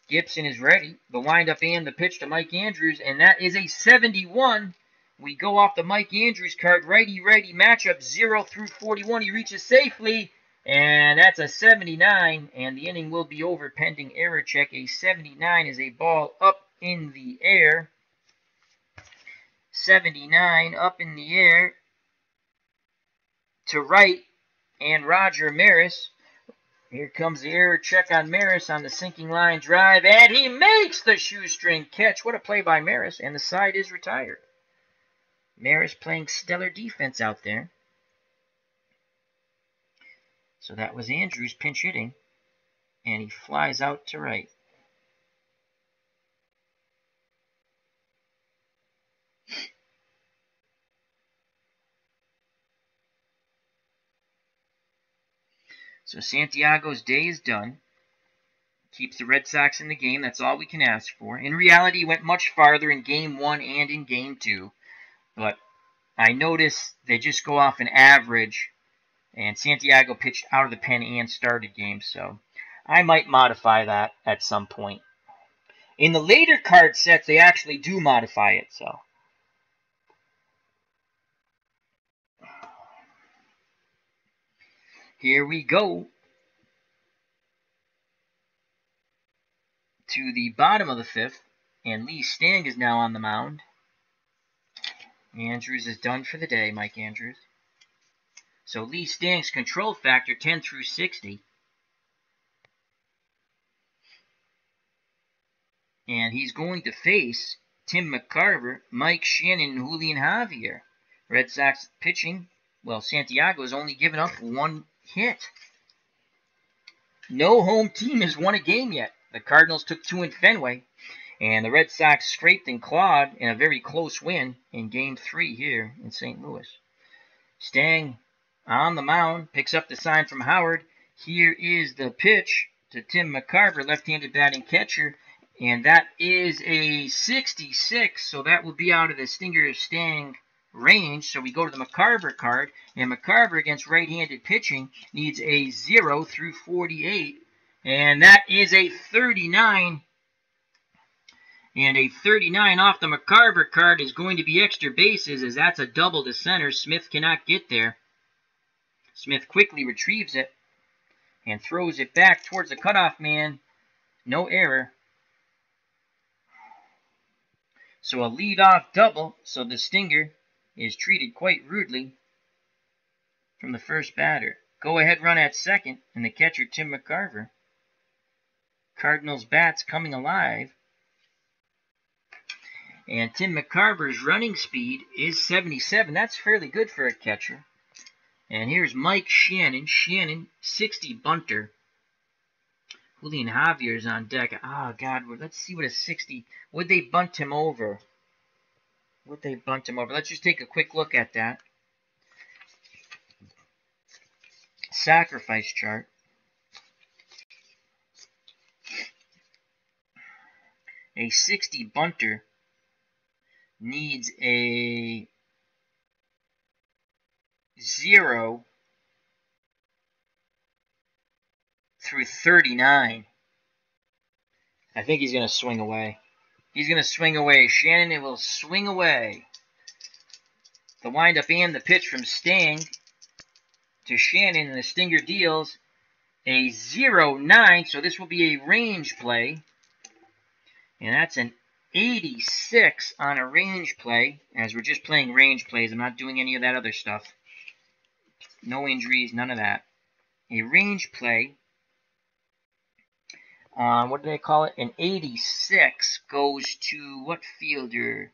Gibson is ready. The windup and the pitch to Mike Andrews, and that is a 71. We go off the Mike Andrews card. Righty-righty matchup, 0-41. He reaches safely, and that's a 79, and the inning will be over pending error check. A 79 is a ball up in the air. 79 up in the air to right, and Roger Maris. Here comes the error check on Maris on the sinking line drive, and he makes the shoestring catch. What a play by Maris, and the side is retired. Maris playing stellar defense out there. So that was Andrews pinch hitting, and he flies out to right. So Santiago's day is done. Keeps the Red Sox in the game. That's all we can ask for. In reality, he went much farther in Game 1 and in Game 2. But I noticed they just go off an average, and Santiago pitched out of the pen and started games, so I might modify that at some point. In the later card sets, they actually do modify it, so. Here we go to the bottom of the 5th, and Lee Stang is now on the mound. Andrews is done for the day, Mike Andrews. So Lee Stang's control factor, 10/60. And he's going to face Tim McCarver, Mike Shannon, and Julian Javier. Red Sox pitching, well, Santiago has only given up 1 hit. No home team has won a game yet. The Cardinals took 2 in Fenway. And the Red Sox scraped and clawed in a very close win in Game 3 here in St. Louis. Stang on the mound, picks up the sign from Howard. Here is the pitch to Tim McCarver, left-handed batting catcher. And that is a 66, so that will be out of the Stinger Stang range. So we go to the Mccarver card, and Mccarver against right-handed pitching needs a 0 through 48, and that is a 39. And a 39 off the Mccarver card is going to be extra bases, as that's a double to center. Smith cannot get there. Smith quickly retrieves it and throws it back towards the cutoff man. No error. So a leadoff double, so the Stinger is treated quite rudely from the first batter. Go-ahead run at second, and the catcher, Tim Mccarver. Cardinals bats coming alive. And Tim McCarver's running speed is 77. That's fairly good for a catcher. And here's Mike Shannon. Shannon, 60 bunter. Julian Javier's on deck. Oh, God. Let's see what a 60... Would they bunt him over? Would they bunt him over? Let's just take a quick look at that. Sacrifice chart. A 60 bunter needs a 0 through 39. I think he's going to swing away. He's going to swing away. Shannon will swing away. The windup and the pitch from Stang to Shannon, and the Stinger deals a 0-9, so this will be a range play. And that's an 86 on a range play, as we're just playing range plays. I'm not doing any of that other stuff. No injuries, none of that. A range play. What do they call it? An 86 goes to what fielder?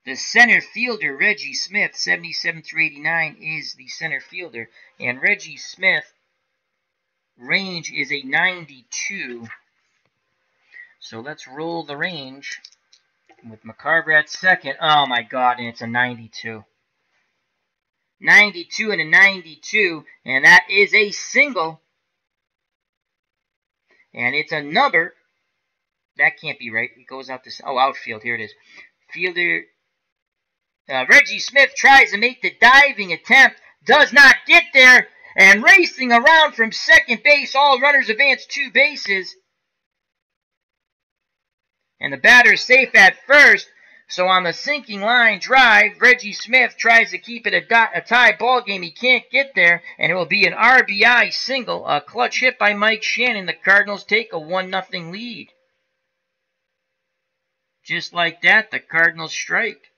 The center fielder, Reggie Smith, 77 through 89 is the center fielder. And Reggie Smith, range is a 92. So let's roll the range with Mccarver at second. Oh my God, and it's a 92. 92 and a 92, and that is a single. And it's a number. That can't be right. It goes out this. Oh, outfield. Here it is. Fielder. Reggie Smith tries to make the diving attempt. Does not get there. And racing around from second base. All runners advance 2 bases. And the batter is safe at first. So on the sinking line drive, Reggie Smith tries to keep it a tie ball game. He can't get there, and it will be an RBI single, a clutch hit by Mike Shannon. The Cardinals take a 1-0 lead. Just like that, the Cardinals strike,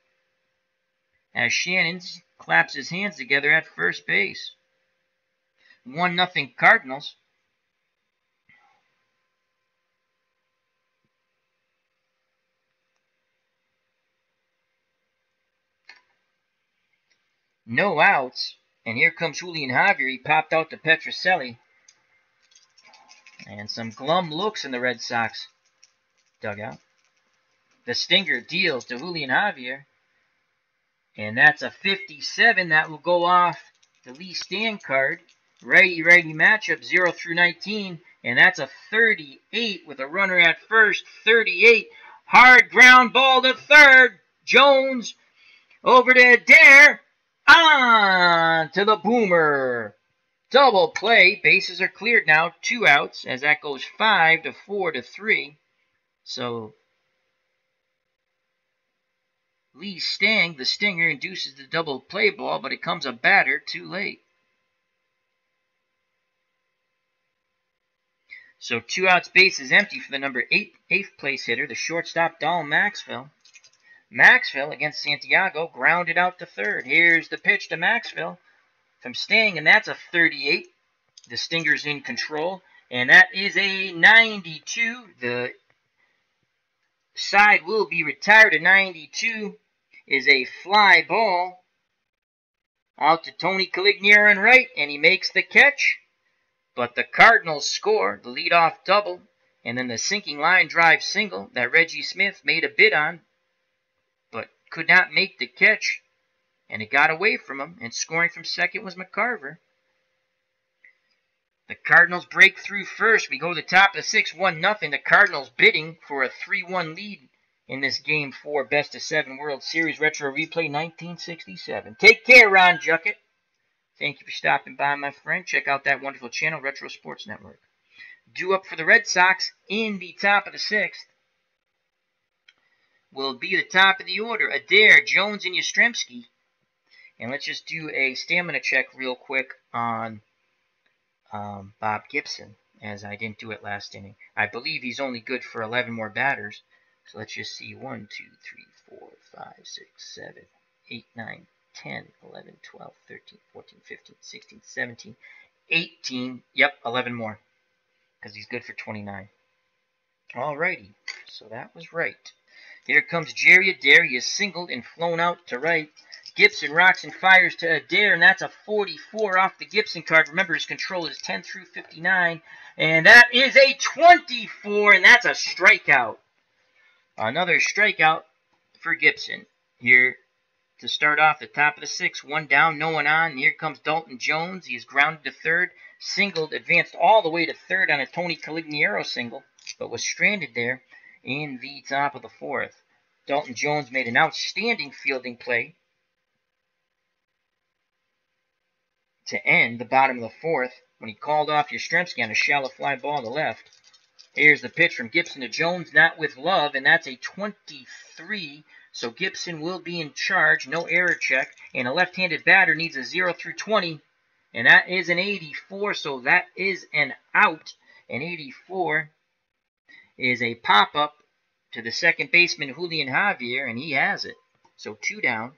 as Shannon claps his hands together at first base. 1-0 Cardinals. No outs, and here comes Julian Javier. He popped out to Petrocelli. And some glum looks in the Red Sox dugout. The Stinger deals to Julian Javier. And that's a 57. That will go off the Lee Stan card. Righty-righty matchup, 0 through 19. And that's a 38 with a runner at first. 38. Hard ground ball to third. Jones over to Adair. On to the boomer. Double play. Bases are cleared now. 2 outs, as that goes 5 to 4 to 3. So Lee Stang, the Stinger, induces the double play ball, but it comes a batter too late. So 2 outs, bases empty for the number 8th place hitter, the shortstop, Don Maxwell. Maxwell against Santiago, grounded out to third. Here's the pitch to Maxwell from Stang, and that's a 38. The Stinger's in control, and that is a 92. The side will be retired. A 92 is a fly ball out to Tony Conigliaro in right, and he makes the catch. But the Cardinals score the leadoff double, and then the sinking line drive single that Reggie Smith made a bid on, but could not make the catch, and it got away from him, and scoring from second was Mccarver. The Cardinals break through first. We go to the top of the 6th, 1-0. The Cardinals bidding for a 3-1 lead in this Game 4 Best of 7 World Series Retro Replay 1967. Take care, Ron Juckett. Thank you for stopping by, my friend. Check out that wonderful channel, Retro Sports Network. Due up for the Red Sox in the top of the 6th will be the top of the order. Adair, Jones, and Yastrzemski. And let's just do a stamina check real quick on Bob Gibson, as I didn't do it last inning. I believe he's only good for 11 more batters. So let's just see. 1, 2, 3, 4, 5, 6, 7, 8, 9, 10, 11, 12, 13, 14, 15, 16, 17, 18. Yep, 11 more. Because he's good for 29. Alrighty. So that was right. Here comes Jerry Adair. He is singled and flown out to right. Gibson rocks and fires to Adair, and that's a 44 off the Gibson card. Remember, his control is 10 through 59. And that is a 24, and that's a strikeout. Another strikeout for Gibson. Here to start off the top of the 6th. 1 down, no one on. Here comes Dalton Jones. He is grounded to third. Singled, advanced all the way to third on a Tony Conigliaro single, but was stranded there in the top of the 4th. Dalton Jones made an outstanding fielding play to end the bottom of the 4th when he called off Yastrzemski on a shallow fly ball to left. Here's the pitch from Gibson to Jones, not with love, and that's a 23. So Gibson will be in charge, no error check, and a left-handed batter needs a 0 through 20, and that is an 84, so that is an out. An 84 is a pop-up to the second baseman, Julian Javier, and he has it. So 2 down.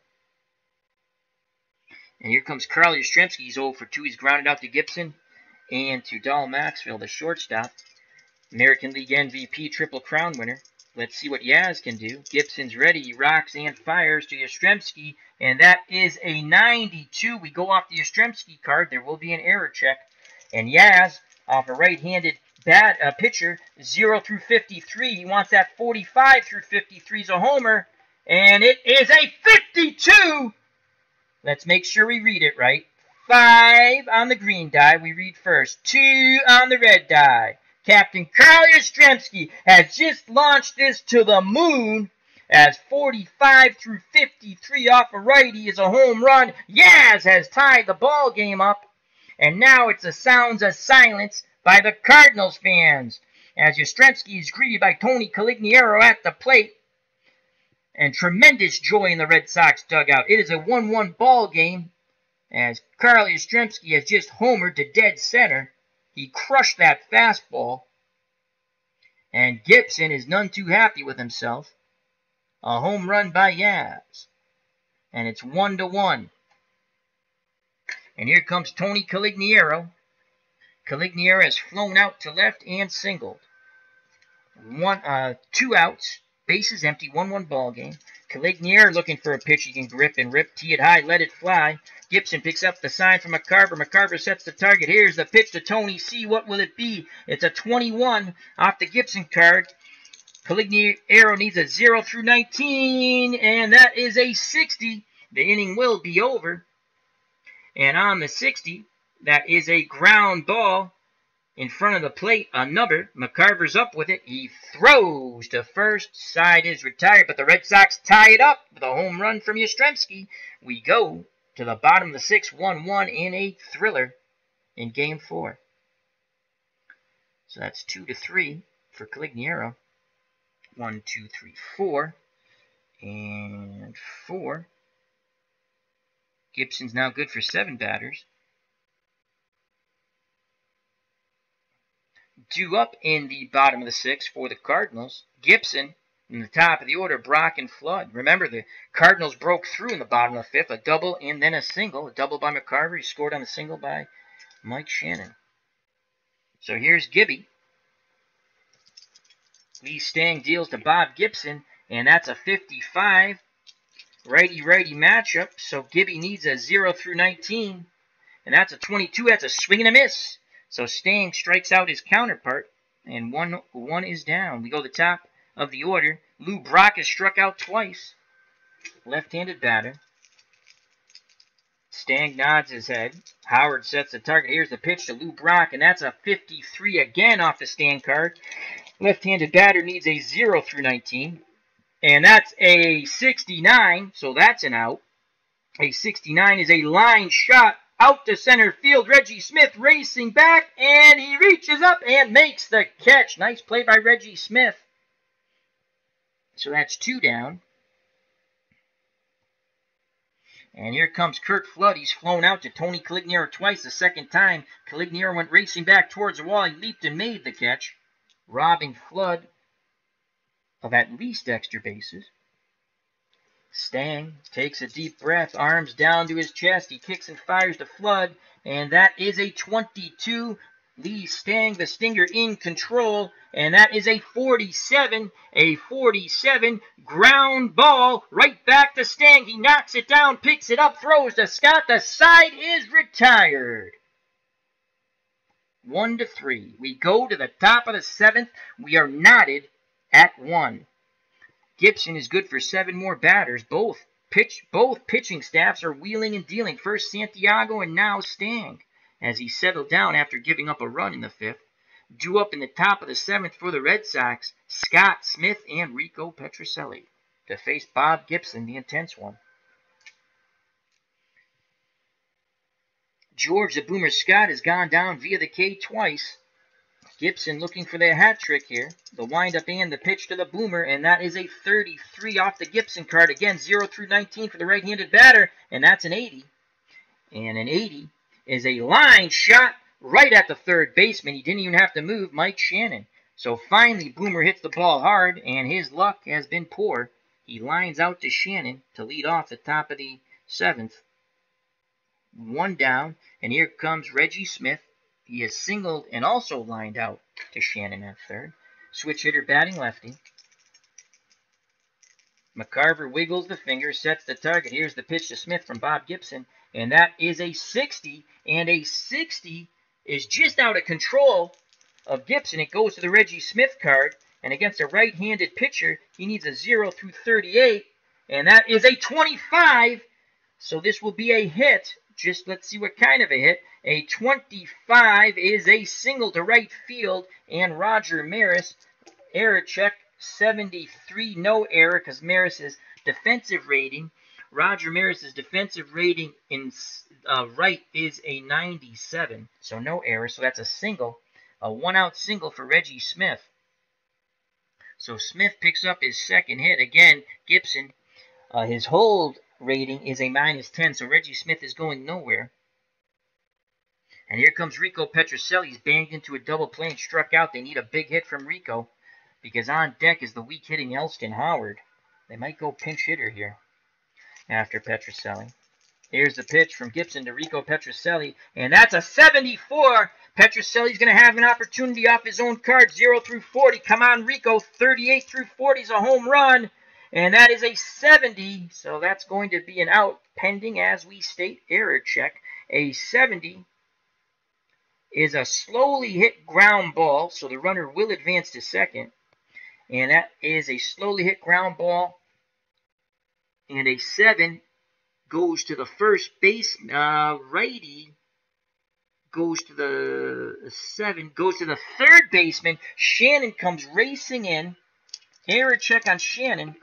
And here comes Carl Yastrzemski. He's 0 for 2. He's grounded out to Gibson and to Dahl Maxfield, the shortstop. American League MVP Triple Crown winner. Let's see what Yaz can do. Gibson's ready. He rocks and fires to Yastrzemski, and that is a 92. We go off the Yastrzemski card. There will be an error check. And Yaz, off a right-handed pitcher, 0 through 53. He wants that 45 through 53 is a homer, and it is a 52. Let's make sure we read it right. 5 on the green die. We read first. 2 on the red die. Captain Carl Yastrzemski has just launched this to the moon as 45 through 53 off a righty is a home run. Yaz has tied the ball game up, and now it's the sounds of silence by the Cardinals fans as Yastrzemski is greeted by Tony Conigliaro at the plate. And tremendous joy in the Red Sox dugout. It is a 1-1 ball game as Carl Yastrzemski has just homered to dead center. He crushed that fastball, and Gibson is none too happy with himself. A home run by Yaz, and it's 1-1. And here comes Tony Conigliaro. Conigliaro has flown out to left and singled. 2 outs, bases empty, 1-1 ball game. Conigliaro looking for a pitch he can grip and rip, tee it high, let it fly. Gibson picks up the sign from Mccarver. Mccarver sets the target. Here's the pitch to Tony C. What will it be? It's a 21 off the Gibson card. Conigliaro needs a 0 through 19, and that is a 60. The inning will be over. And on the 60, that is a ground ball in front of the plate. Another. Mccarver's up with it. He throws to first. Side is retired, but the Red Sox tie it up with a home run from Yastrzemski. We go to the bottom of the 6th, 1-1 in a thriller in Game 4. So that's 2-3 for Conigliaro. 1, 2, 3, 4. And 4. Gibson's now good for 7 batters. Due up in the bottom of the 6th for the Cardinals, Gibson. In the top of the order, Brock and Flood. Remember, the Cardinals broke through in the bottom of the 5th, a double and then a single. A double by Mccarver. He scored on the single by Mike Shannon. So here's Gibby. Lee Stang deals to Bob Gibson, and that's a 55. Righty-righty matchup, so Gibby needs a 0 through 19. And that's a 22. That's a swing and a miss. So Stang strikes out his counterpart, and one is down. We go to the top of the order. Lou Brock is struck out twice. Left-handed batter. Stang nods his head. Howard sets the target. Here's the pitch to Lou Brock, and that's a 53 again off the stand card. Left-handed batter needs a 0 through 19. And that's a 69, so that's an out. A 69 is a line shot out to center field. Reggie Smith racing back, and he reaches up and makes the catch. Nice play by Reggie Smith. So that's 2 down. And here comes Kurt Flood. He's flown out to Tony Conigliaro twice. The second time, Conigliaro went racing back towards the wall. He leaped and made the catch, robbing Flood of at least extra bases. Stang takes a deep breath, arms down to his chest. He kicks and fires to Flood, and that is a 22. Lee Stang, the Stinger, in control, and that is a 47. A 47 ground ball right back to Stang. He knocks it down, picks it up, throws to Scott. The side is retired. 1-3. We go to the top of the 7th. We are knotted at 1. Gibson is good for 7 more batters. Both pitching staffs are wheeling and dealing. First Santiago and now Stang, as he settled down after giving up a run in the 5th. Due up in the top of the 7th for the Red Sox, Scott, Smith, and Rico Petrocelli to face Bob Gibson, the intense one. George the Boomer Scott has gone down via the K twice. Gibson looking for the hat trick here. The windup and the pitch to the Boomer, and that is a 33 off the Gibson card. Again, 0 through 19 for the right-handed batter, and that's an 80. And an 80 is a line shot right at the third baseman. He didn't even have to move, Mike Shannon. So finally, Boomer hits the ball hard, and his luck has been poor. He lines out to Shannon to lead off the top of the 7th. 1 down, and here comes Reggie Smith. He is singled and also lined out to Shannon at third. Switch hitter batting lefty. Mccarver wiggles the finger, sets the target. Here's the pitch to Smith from Bob Gibson, and that is a 60, and a 60 is just out of control of Gibson. It goes to the Reggie Smith card, and against a right-handed pitcher, he needs a 0 through 38, and that is a 25, so this will be a hit. Just let's see what kind of a hit. A 25 is a single to right field, and Roger Maris, error check, 73, no error, because Maris's defensive rating, Roger Maris's defensive rating in right is a 97, so no error, so that's a single, a 1-out single for Reggie Smith. So Smith picks up his second hit. Again, Gibson, his hold rating is a -10, so Reggie Smith is going nowhere. And here comes Rico Petrocelli. He's banged into a double play and struck out. They need a big hit from Rico, because on deck is the weak-hitting Elston Howard. They might go pinch hitter here after Petrocelli. Here's the pitch from Gibson to Rico Petrocelli, and that's a 74. Petrocelli's going to have an opportunity off his own card, 0 through 40. Come on, Rico, 38 through 40 is a home run. And that is a 70, so that's going to be an out, pending, as we state, error check. A 70 is a slowly hit ground ball, so the runner will advance to second. And that is a slowly hit ground ball. And a 7 goes to the first base. Righty goes to the 7, goes to the third baseman. Shannon comes racing in. Error check on Shannon.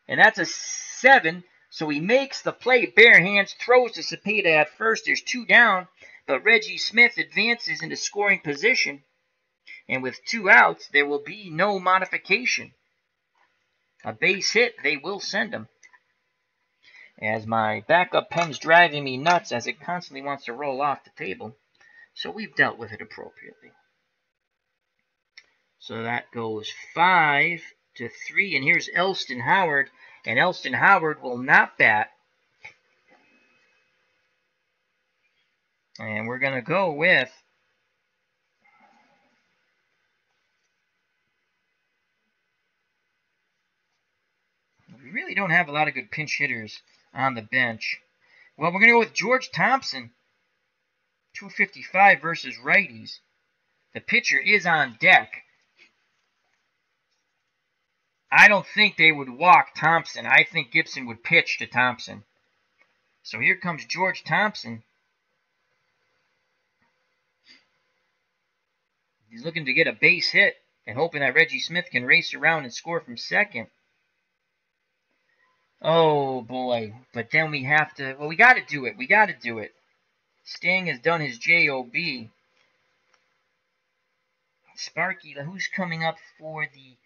And that's a 7, so he makes the play, bare hands, throws to Cepeda at first. There's 2 down, but Reggie Smith advances into scoring position. And with 2 outs, there will be no modification. A base hit, they will send him. As my backup pen's driving me nuts, as it constantly wants to roll off the table. So we've dealt with it appropriately. So that goes 5-3, and here's Elston Howard, and Elston Howard will not bat. And we're going to go with we really don't have a lot of good pinch hitters on the bench. Well, we're going to go with George Thompson, 255 versus righties. The pitcher is on deck. I don't think they would walk Thompson. I think Gibson would pitch to Thompson. So here comes George Thompson. He's looking to get a base hit and hoping that Reggie Smith can race around and score from second. Oh, boy. But then we have to... Well, we got to do it. We got to do it. Sting has done his J.O.B. Sparky, who's coming up for the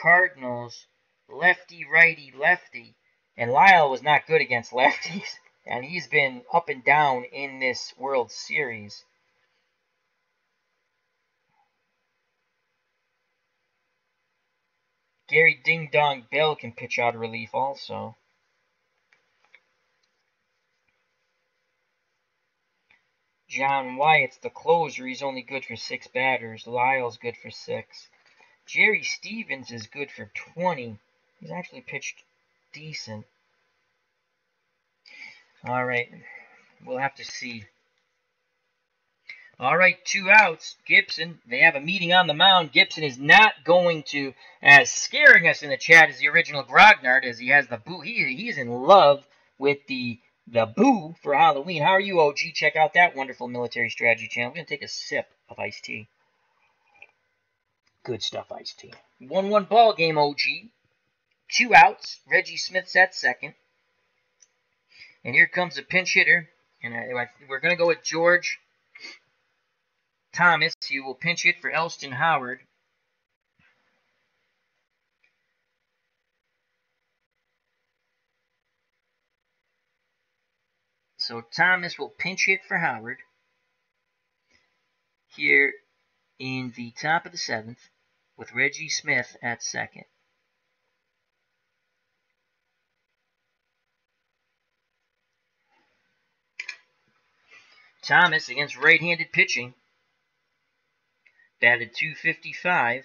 Cardinals? Lefty, righty, lefty. And Lyle was not good against lefties. And he's been up and down in this World Series. Gary Ding Dong Bell can pitch out of relief also. John Wyatt's the closer. He's only good for 6 batters. Lyle's good for 6. Jerry Stevens is good for 20. He's actually pitched decent. All right. We'll have to see. All right, 2 outs. Gibson, they have a meeting on the mound. Gibson is not going to, as scaring us in the chat as the original Grognard, as he has the boo. He's in love with the boo for Halloween. How are you, OG? Check out that wonderful military strategy channel. I'm going to take a sip of iced tea. Good stuff, iced tea. 1-1 ball game, OG. 2 outs. Reggie Smith's at second. And here comes a pinch hitter. And we're going to go with George Thomas. He will pinch hit for Elston Howard. So Thomas will pinch hit for Howard here in the top of the 7th with Reggie Smith at second. Thomas against right-handed pitching. Batted .255.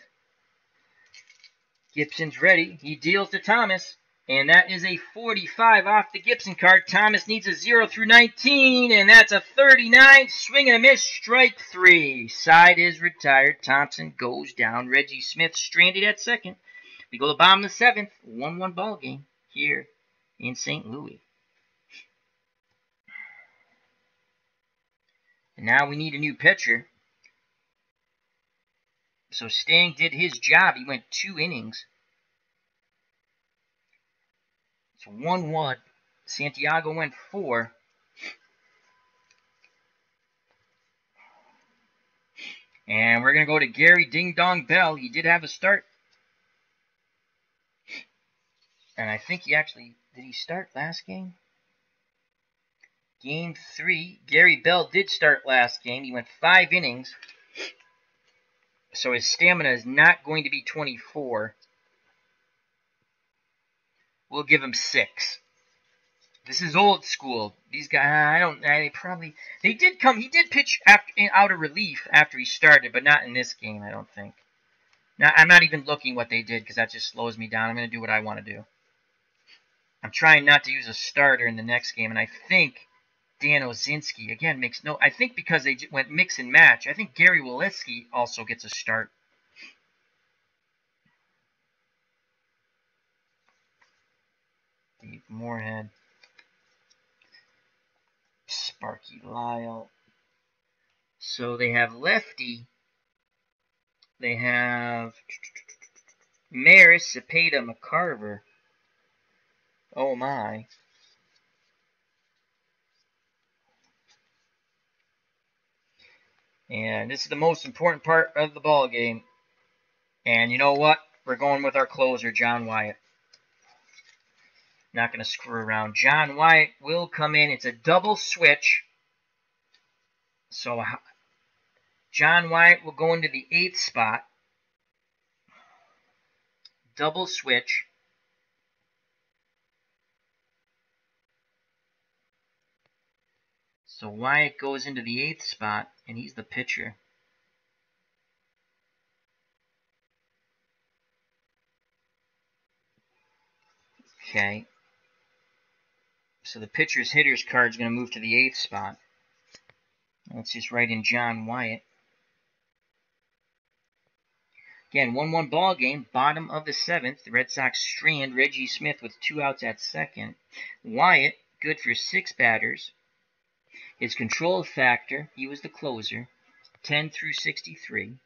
Gibson's ready. He deals to Thomas. And that is a 45 off the Gibson card. Thomas needs a 0 through 19. And that's a 39. Swing and a miss. Strike 3. Side is retired. Thompson goes down. Reggie Smith stranded at second. We go to the bottom of the 7th. 1-1 ball game here in St. Louis. And now we need a new pitcher. So Sting did his job. He went 2 innings. It's 1-1. Santiago went 4. And we're going to go to Gary Ding Dong Bell. He did have a start. And I think he actually... Did he start last game? Game 3. Gary Bell did start last game. He went 5 innings. So his stamina is not going to be 24. We'll give him 6. This is old school. These guys, he did pitch out of relief after he started, but not in this game, I don't think. Now, I'm not even looking what they did because that just slows me down. I'm going to do what I want to do. I'm trying not to use a starter in the next game, and I think Dan Ozinski, again, makes no... I think because they went mix and match, I think Gary Wolitsky also gets a start. Dave Moorhead. Sparky Lyle. So they have lefty. They have Maris, Cepeda, McCarver. Oh my. And this is the most important part of the ball game. And you know what? We're going with our closer, John Wyatt. Not going to screw around. John Wyatt will come in. It's a double switch. So John Wyatt will go into the 8th spot. Double switch. So Wyatt goes into the 8th spot, and he's the pitcher. Okay. So the pitcher's hitter's card is going to move to the 8th spot. Let's just write in John Wyatt. Again, 1-1 ball game, bottom of the 7th. The Red Sox strand Reggie Smith with 2 outs at second. Wyatt good for 6 batters. His control factor, he was the closer, 10 through 63.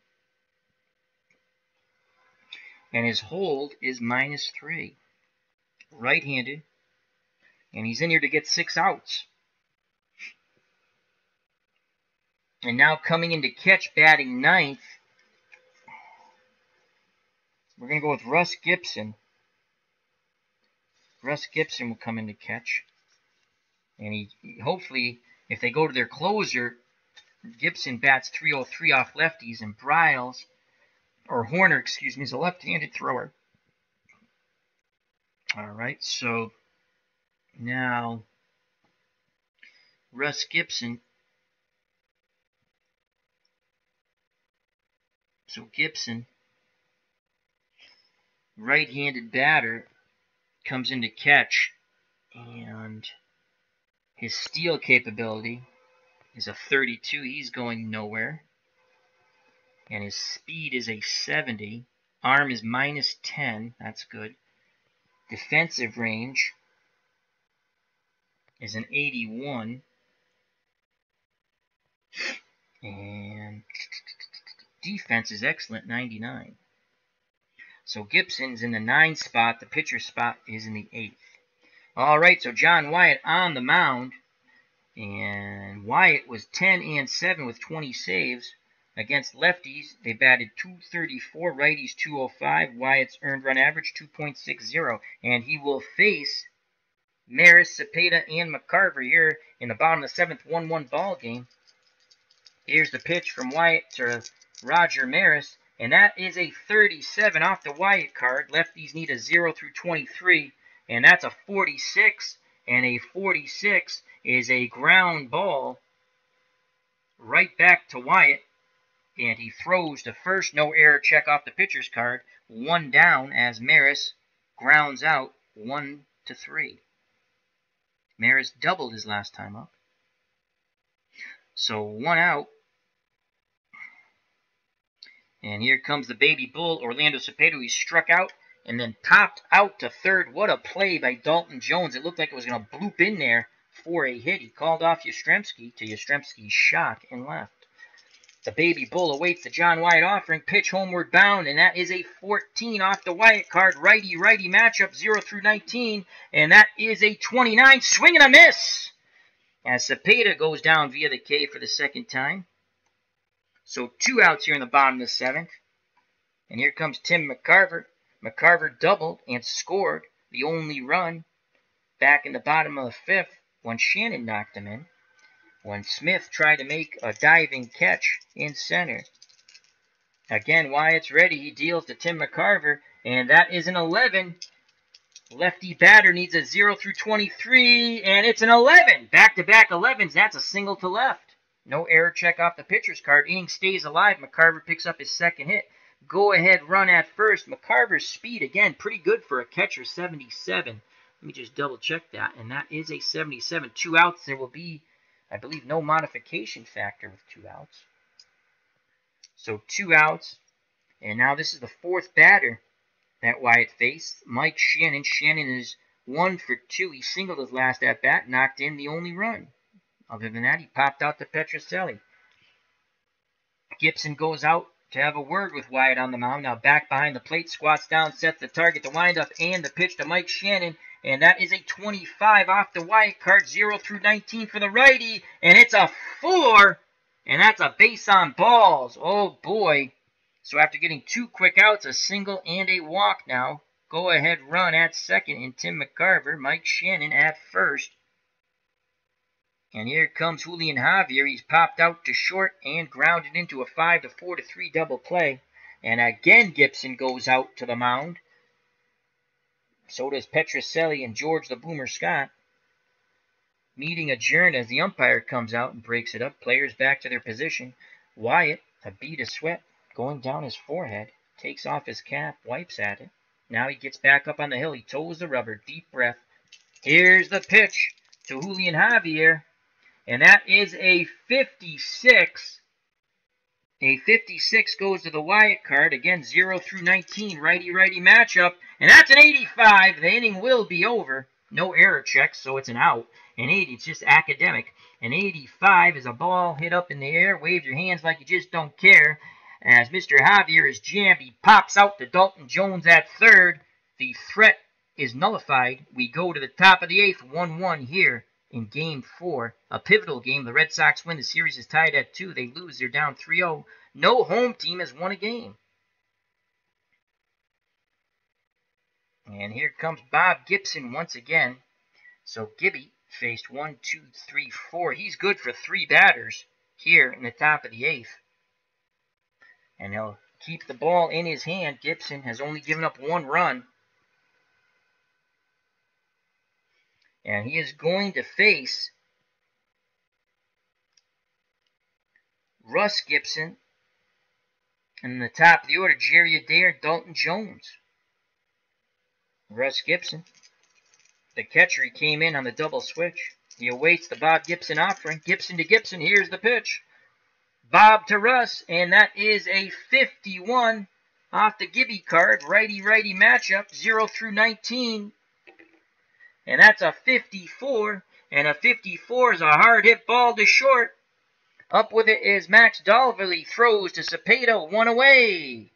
And his hold is -3. Right-handed. And he's in here to get 6 outs. And now coming into catch, batting 9th, we're going to go with Russ Gibson. Russ Gibson will come into catch. And he hopefully, if they go to their closer, Gibson bats .303 off lefties, and Horner, is a left-handed thrower. All right, so now Russ Gibson. So Gibson, right-handed batter, comes into catch, and his steal capability is a 32. He's going nowhere. And his speed is a 70. Arm is -10. That's good. Defensive range is an 81. And defense is excellent, 99. So Gibson's in the 9 spot. The pitcher spot is in the 8th. All right, so John Wyatt on the mound. And Wyatt was 10-7 with 20 saves. Against lefties, they batted .234, righties .205. Wyatt's earned run average, 2.60. And he will face Maris, Cepeda, and Mccarver here in the bottom of the 7th, 1-1 ball game. Here's the pitch from Wyatt to Roger Maris. And that is a 37 off the Wyatt card. Lefties need a 0 through 23. And that's a 46. And a 46 is a ground ball right back to Wyatt. And he throws to first. No error check off the pitcher's card. 1 down as Maris grounds out 1-3. Maris doubled his last time up. So 1 out. And here comes the baby bull, Orlando Cepeda. He struck out and then popped out to third. What a play by Dalton Jones. It looked like it was going to bloop in there for a hit. He called off Yastrzemski to Yastrzemski's shock and left. The baby bull awaits the John Wyatt offering. Pitch homeward bound, and that is a 14 off the Wyatt card. Righty-righty matchup, 0 through 19. And that is a 29. Swing and a miss! As Cepeda goes down via the K for the 2nd time. So 2 outs here in the bottom of the 7th. And here comes Tim Mccarver. Mccarver doubled and scored the only run back in the bottom of the 5th when Shannon knocked him in. When Smith tried to make a diving catch in center. Again, Wyatt's ready. He deals to Tim Mccarver, and that is an 11. Lefty batter needs a 0 through 23, and it's an 11. Back-to-back 11s. That's a single to left. No error check off the pitcher's card. Inning stays alive. Mccarver picks up his 2nd hit. Go-ahead run at first. Mccarver's speed, again, pretty good for a catcher, 77. Let me just double-check that, and that is a 77. 2 outs. There will be, I believe, no modification factor with 2 outs. So 2 outs. And now this is the 4th batter that Wyatt faced. Mike Shannon. Shannon is 1 for 2. He singled his last at-bat, knocked in the only run. Other than that, he popped out to Petrocelli. Gibson goes out to have a word with Wyatt on the mound. Now back behind the plate, squats down, sets the target to wind up, and the pitch to Mike Shannon. And that is a 25 off the Wyatt card, 0 through 19 for the righty. And it's a 4, and that's a base on balls. Oh, boy. So after getting 2 quick outs, a single and a walk now. Go-ahead run at second in Tim Mccarver. Mike Shannon at first. And here comes Julian Javier. He's popped out to short and grounded into a 5-4-3 double play. And again, Gibson goes out to the mound. So does Petrocelli and George the Boomer Scott. Meeting adjourned as the umpire comes out and breaks it up. Players back to their position. Wyatt, a bead of sweat going down his forehead, takes off his cap, wipes at it. Now he gets back up on the hill. He toes the rubber. Deep breath. Here's the pitch to Julian Javier. And that is a 56. A 56 goes to the Wyatt card. Again, 0 through 19. Righty-righty matchup. And that's an 85. The inning will be over. No error checks, so it's an out. An 80, it's just academic. An 85 is a ball hit up in the air. Wave your hands like you just don't care. As Mr. Javier is jammed, he pops out to Dalton Jones at third. The threat is nullified. We go to the top of the eighth, 1-1 here in Game 4. A pivotal game. The Red Sox win. The series is tied at 2. They lose. They're down 3-0. No home team has won a game. And here comes Bob Gibson once again. So Gibby faced 1, 2, 3, 4. He's good for 3 batters here in the top of the eighth. And he'll keep the ball in his hand. Gibson has only given up 1 run. And he is going to face Russ Gibson. And in the top of the order, Jerry Adair, Dalton Jones. Russ Gibson, the catcher, he came in on the double switch. He awaits the Bob Gibson offering. Gibson to Gibson, here's the pitch. Bob to Russ, and that is a 51 off the Gibby card. Righty-righty matchup, 0 through 19. And that's a 54, and a 54 is a hard hit ball to short. Up with it is Max Dalville. He throws to Cepeda, 1 away.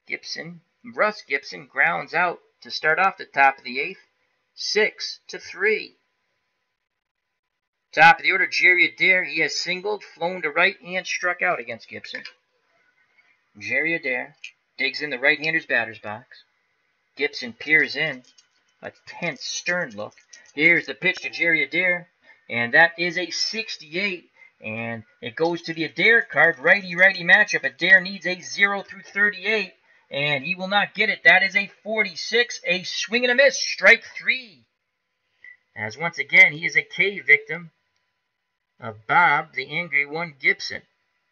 Gibson, Russ Gibson grounds out to start off the top of the eighth, 6-3. Top of the order, Jerry Adair. He has singled, flown to right, and struck out against Gibson. Jerry Adair digs in the right-hander's batter's box. Gibson peers in, a tense, stern look. Here's the pitch to Jerry Adair, and that is a 68. And it goes to the Adair card, righty-righty matchup. Adair needs a 0 through 38. And he will not get it. That is a 46, a swing and a miss, strike 3. As once again, he is a K victim of Bob, the angry one, Gibson.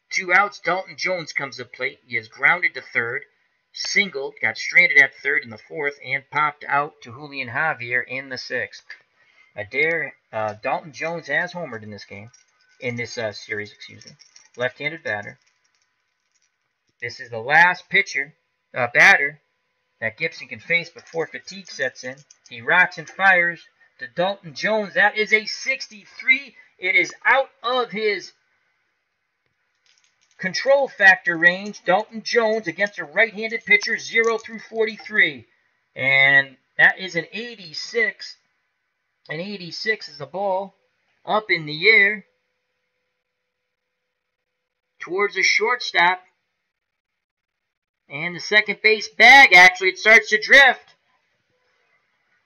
2 outs, Dalton Jones comes to plate. He is grounded to third, singled, got stranded at third in the fourth, and popped out to Julian Javier in the sixth. Adair, Dalton Jones has homered in this game, in this series, excuse me. Left-handed batter. This is the last batter that Gibson can face before fatigue sets in. He rocks and fires to Dalton Jones. That is a 63. It is out of his control factor range. Dalton Jones against a right-handed pitcher, 0 through 43. And that is an 86. An 86 is a ball up in the air towards the shortstop. And the second base bag, actually, it starts to drift.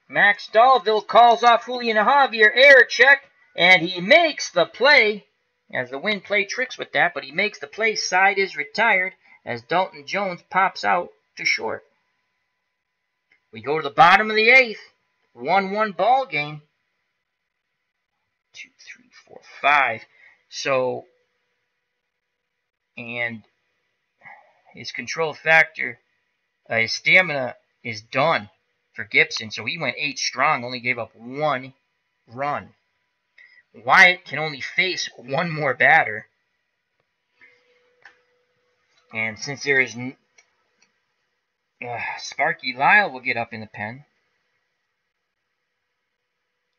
Max Dalville calls off Julian Javier, error check, and he makes the play. As the wind played tricks with that, but he makes the play. Side is retired as Dalton Jones pops out to short. We go to the bottom of the eighth. 1-1 ball game. 2, 3, 4, 5. So, and his control factor, his stamina is done for Gibson. So he went 8 strong, only gave up 1 run. Wyatt can only face 1 more batter. And since there is Sparky, Lyle will get up in the pen.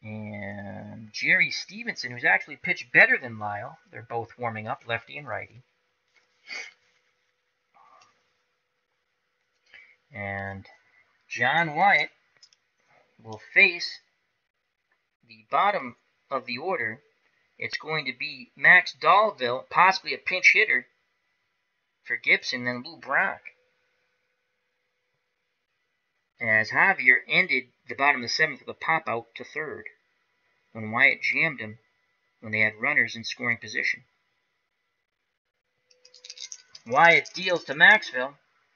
And Jerry Stevenson, who's actually pitched better than Lyle. They're both warming up, lefty and righty. And John Wyatt will face the bottom of the order. It's going to be Max Dalville, possibly a pinch hitter for Gibson, then Lou Brock. As Javier ended the bottom of the 7th with a pop-out to third when Wyatt jammed him when they had runners in scoring position. Wyatt deals to Maxville,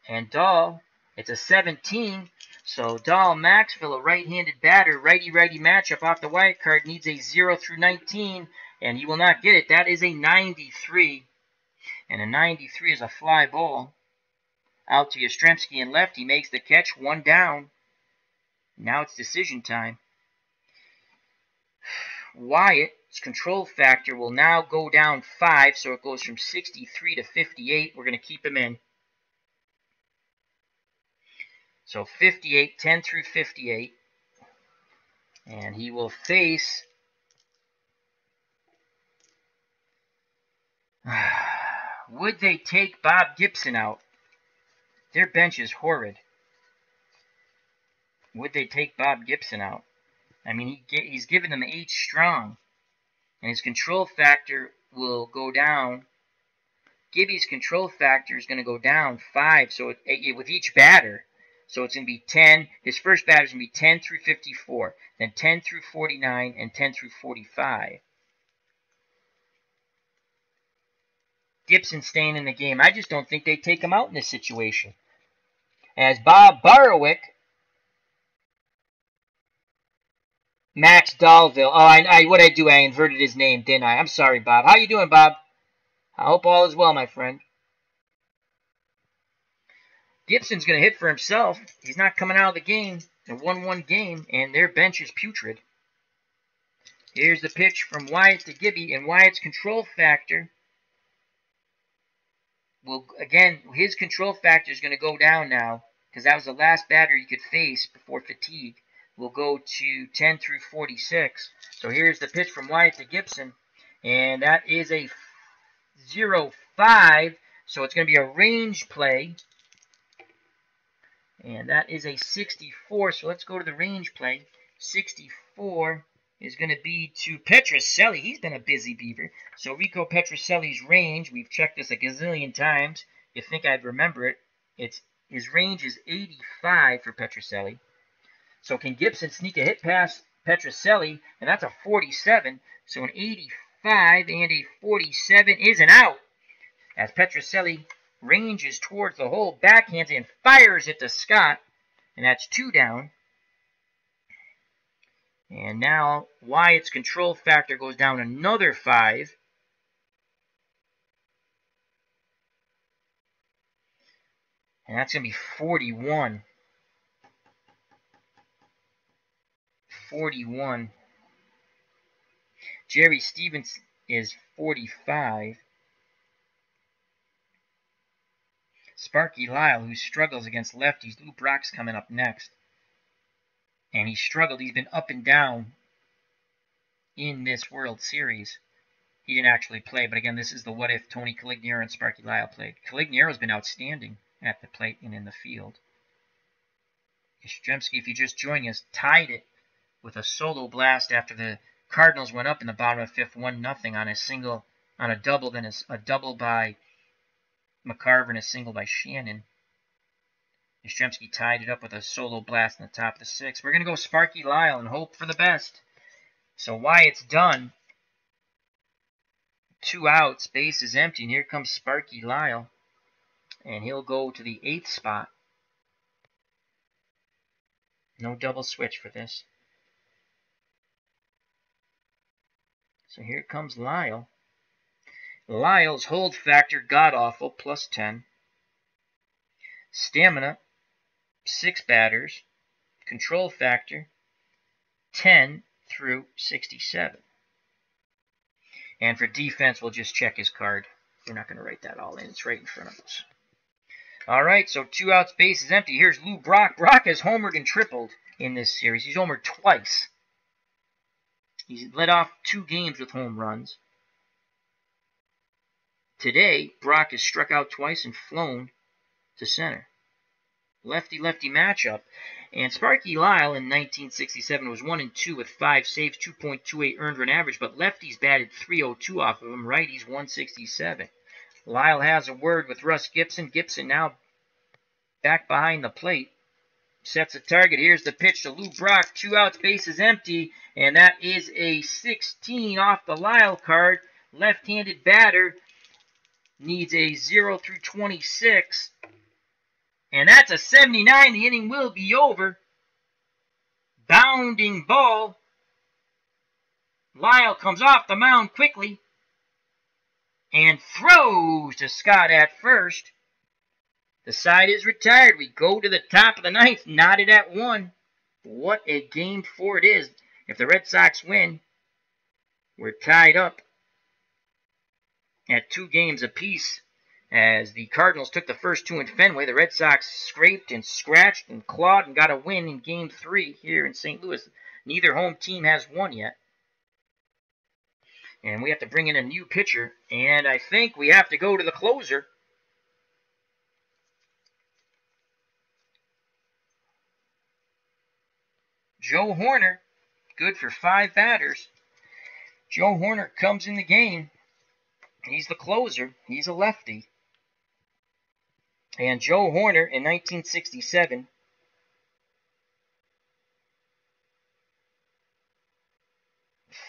and Dahl, it's a 17, so Dahl Maxville, a right-handed batter, righty-righty matchup off the Wyatt card, needs a 0 through 19, and he will not get it. That is a 93, and a 93 is a fly ball. Out to Yastrzemski and left. He makes the catch. 1 down. Now it's decision time. Wyatt's control factor will now go down 5, so it goes from 63 to 58. We're going to keep him in. So 58, 10 through 58. And he will face... Would they take Bob Gibson out? Their bench is horrid. Would they take Bob Gibson out? I mean, he's given them 8 strong. And his control factor will go down. Gibby's control factor is going to go down 5 so with each batter. So it's going to be 10. His first batter is going to be 10 through 54. Then 10 through 49 and 10 through 45. Gibson staying in the game. I just don't think they take him out in this situation. As Bob Barwick, Max Dahlville. Oh, what I do? I inverted his name, didn't I? I'm sorry, Bob. How you doing, Bob? I hope all is well, my friend. Gibson's going to hit for himself. He's not coming out of the game. A 1-1 game, and their bench is putrid. Here's the pitch from Wyatt to Gibby, and Wyatt's control factor will, again, his control factor is going to go down now, because that was the last batter he could face before fatigue. We'll go to 10 through 46. So here's the pitch from Wyatt to Gibson, and that is a 0-5, so it's going to be a range play, and that is a 64, so let's go to the range play. 64 is going to be to Petrocelli. He's been a busy beaver. So Rico Petrocelli's range, we've checked this a gazillion times. You think I'd remember it. His range is 85 for Petrocelli. So can Gibson sneak a hit past Petrocelli? And that's a 47. So an 85 and a 47 is an out. As Petrocelli ranges towards the hole, backhands and fires it to Scott. And that's 2 down. And now Wyatt's control factor goes down another 5. And that's going to be 41. 41. Jerry Stevens is 45. Sparky Lyle, who struggles against lefties. Lou Brock's coming up next. And he struggled. He's been up and down in this World Series. He didn't actually play, but again, this is the what if Tony Conigliaro and Sparky Lyle played. Conigliaro's been outstanding at the plate and in the field. Yastrzemski, if you just joined us, tied it with a solo blast after the Cardinals went up in the bottom of the 5th, 1-0 on a single, on a double, then a double by Mccarver and a single by Shannon. Yastrzemski tied it up with a solo blast in the top of the 6th. We're going to go Sparky Lyle and hope for the best. So Wyatt's done. 2 outs, base is empty, and here comes Sparky Lyle. And he'll go to the 8th spot. No double switch for this. So here comes Lyle. Lyle's hold factor, god-awful, plus 10. Stamina, 6 batters. Control factor, 10 through 67. And for defense, we'll just check his card. We're not going to write that all in. It's right in front of us. All right, so 2 outs, base is empty. Here's Lou Brock. Brock has homered and tripled in this series. He's homered twice. He's led off 2 games with home runs. Today, Brock has struck out twice and flown to center. Lefty-lefty matchup. And Sparky Lyle in 1967 was 1-2 with 5 saves, 2.28 earned run average, but lefties batted .302 off of him, righties 167. Lyle has a word with Russ Gibson. Gibson now back behind the plate. Sets a target. Here's the pitch to Lou Brock. 2 outs, base is empty, and that is a 16 off the Lyle card. Left-handed batter needs a 0 through 26. And that's a 79. The inning will be over. Bounding ball. Lyle comes off the mound quickly and throws to Scott at first. The side is retired. We go to the top of the 9th, knotted at 1. What a game 4 it is. If the Red Sox win, we're tied up at 2 games apiece. As the Cardinals took the first 2 in Fenway, the Red Sox scraped and scratched and clawed and got a win in Game 3 here in St. Louis. Neither home team has won yet. And we have to bring in a new pitcher. And I think we have to go to the closer. Joe Hoerner, good for 5 batters. Joe Hoerner comes in the game. He's the closer. He's a lefty. And Joe Hoerner in 1967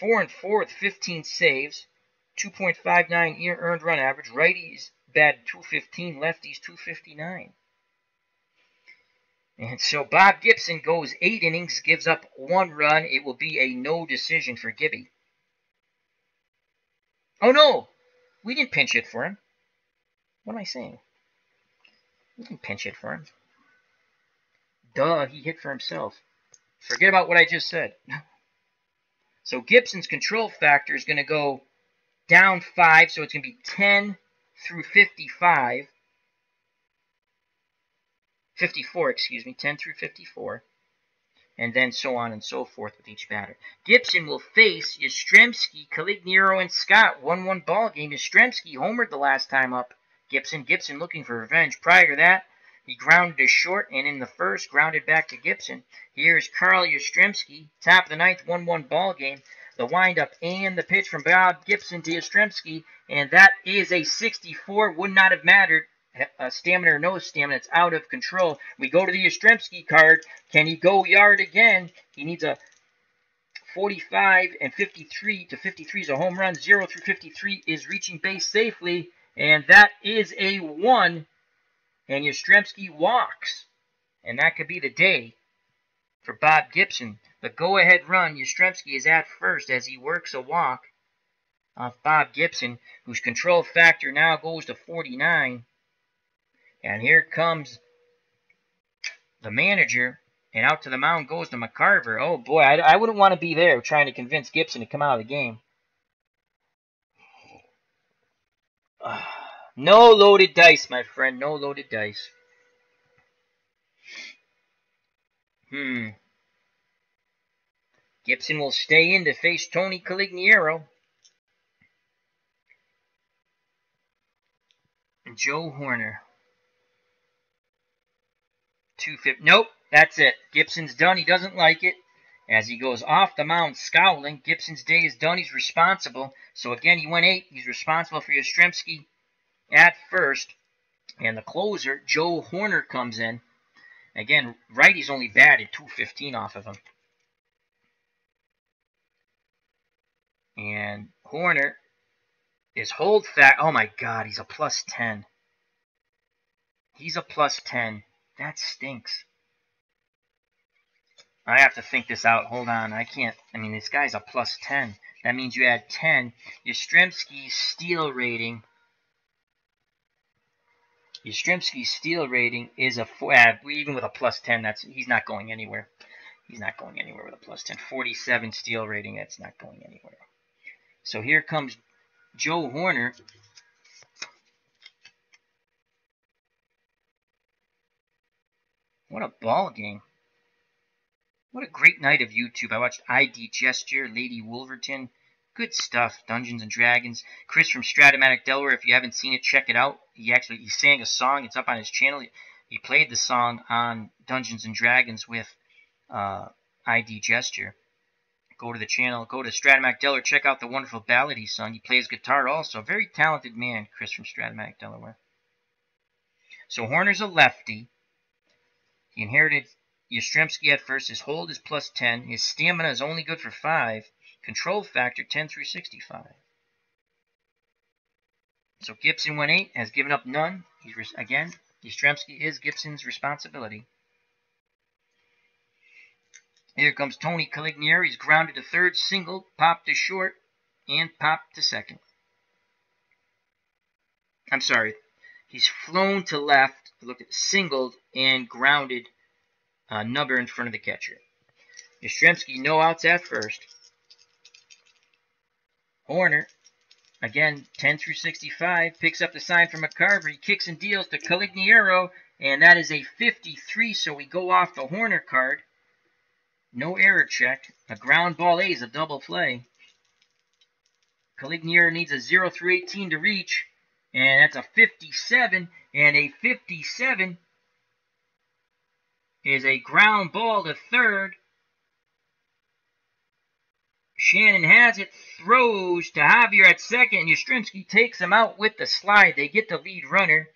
4-4 with 15 saves, 2.59 earned run average. Righties batted .215, lefties .259. And so Bob Gibson goes 8 innings, gives up 1 run. It will be a no decision for Gibby. Oh no, we didn't pinch hit for him. What am I saying? We didn't pinch hit for him. Duh, he hit for himself. Forget about what I just said. So Gibson's control factor is going to go down 5, so it's going to be 10 through 55. 54, excuse me, 10 through 54. And then so on and so forth with each batter. Gibson will face Yastrzemski, Conigliaro, and Scott. 1-1 ball game. Yastrzemski homered the last time up. Gibson looking for revenge. Prior to that, he grounded to short, and in the first, grounded back to Gibson. Here's Carl Yastrzemski, top of the 9th, 1-1 ball game. The windup and the pitch from Bob Gibson to Yastrzemski, and that is a 64. Would not have mattered. Stamina or no stamina, it's out of control. We go to the Yastrzemski card. Can he go yard again? He needs a 45 and 53 to 53 is a home run. 0 through 53 is reaching base safely, and that is a 1. And Yastrzemski walks, and that could be the day for Bob Gibson. The go-ahead run, Yastrzemski is at first as he works a walk off Bob Gibson, whose control factor now goes to 49. And here comes the manager, and out to the mound goes to Mccarver. Oh boy, I wouldn't want to be there trying to convince Gibson to come out of the game. No loaded dice, my friend. No loaded dice. Gibson will stay in to face Tony Conigliaro. And Joe Hoerner. 250. Nope, that's it. Gibson's done. He doesn't like it. As he goes off the mound scowling, Gibson's day is done. He's responsible. So again, he went 8. He's responsible for Yastrzemski at first. And the closer, Joe Hoerner, comes in. Again, righties only batted .215 off of him. And Hoerner is hold fat. Oh my God, he's a +10. He's a +10. That stinks. I have to think this out. Hold on. I can't. I mean, this guy's a +10. That means you add 10. Yastrzemski's steal rating. Yastrzemski's steal rating is a 4. Even with a +10, he's not going anywhere. He's not going anywhere with a +10. 47 steal rating. That's not going anywhere. So here comes Joe Hoerner. What a ball game. What a great night of YouTube. I watched ID Gesture, Lady Wolverton. Good stuff. Dungeons and Dragons. Chris from Stratomatic, Delaware. If you haven't seen it, check it out. He sang a song. It's up on his channel. He played the song on Dungeons and Dragons with ID Gesture. Go to the channel. Go to Stratomatic, Delaware. Check out the wonderful ballad he sung. He plays guitar also. Very talented man, Chris from Stratomatic, Delaware. So Hoerner's a lefty. He inherited Yastrzemski at first. His hold is +10. His stamina is only good for 5. Control factor 10 through 65. So Gibson went 8, has given up none. Again, Yastrzemski is Gibson's responsibility. Here comes Tony Conigliaro. He's grounded to third, single, popped to short, and popped to second. I'm sorry. He's flown to left, looked at singled, and grounded number in front of the catcher. Yastrzemski, no outs at first. Hoerner, again, 10 through 65, picks up the sign from Mccarver. He kicks and deals to Conigliaro, and that is a 53, so we go off the Hoerner card. No error check. A ground ball A is a double play. Conigliaro needs a 0 through 18 to reach. And that's a 57. And a 57 is a ground ball to third. Shannon has it, throws to Javier at second, and Yastrzemski takes him out with the slide. They get the lead runner,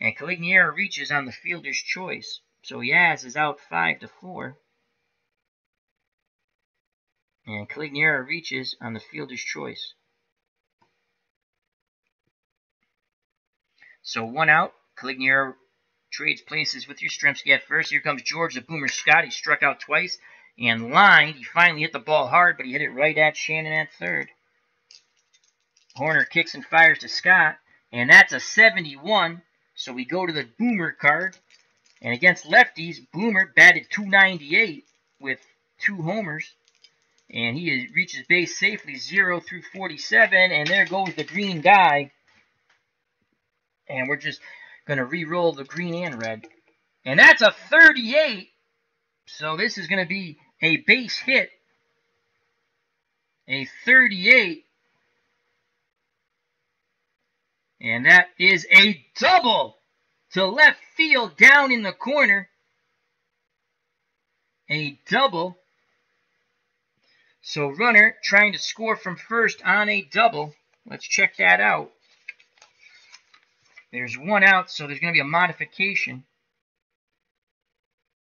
and Conigliaro reaches on the fielder's choice. So Yaz is out 5-4. And Conigliaro reaches on the fielder's choice. So 1 out. Conigliaro trades places with Yastrzemski at first. Here comes George the Boomer Scott. He struck out twice and lined. He finally hit the ball hard, but he hit it right at Shannon at third. Horner kicks and fires to Scott, and that's a 71. So we go to the Boomer card. And against lefties, Boomer batted .298 with 2 homers. And he reaches base safely 0 through 47. And there goes the green die. And we're just going to re-roll the green and red. And that's a 38. So this is going to be a base hit. A 38. And that is a double to left field down in the corner. A double. So runner trying to score from first on a double. Let's check that out. There's 1 out, so there's going to be a modification.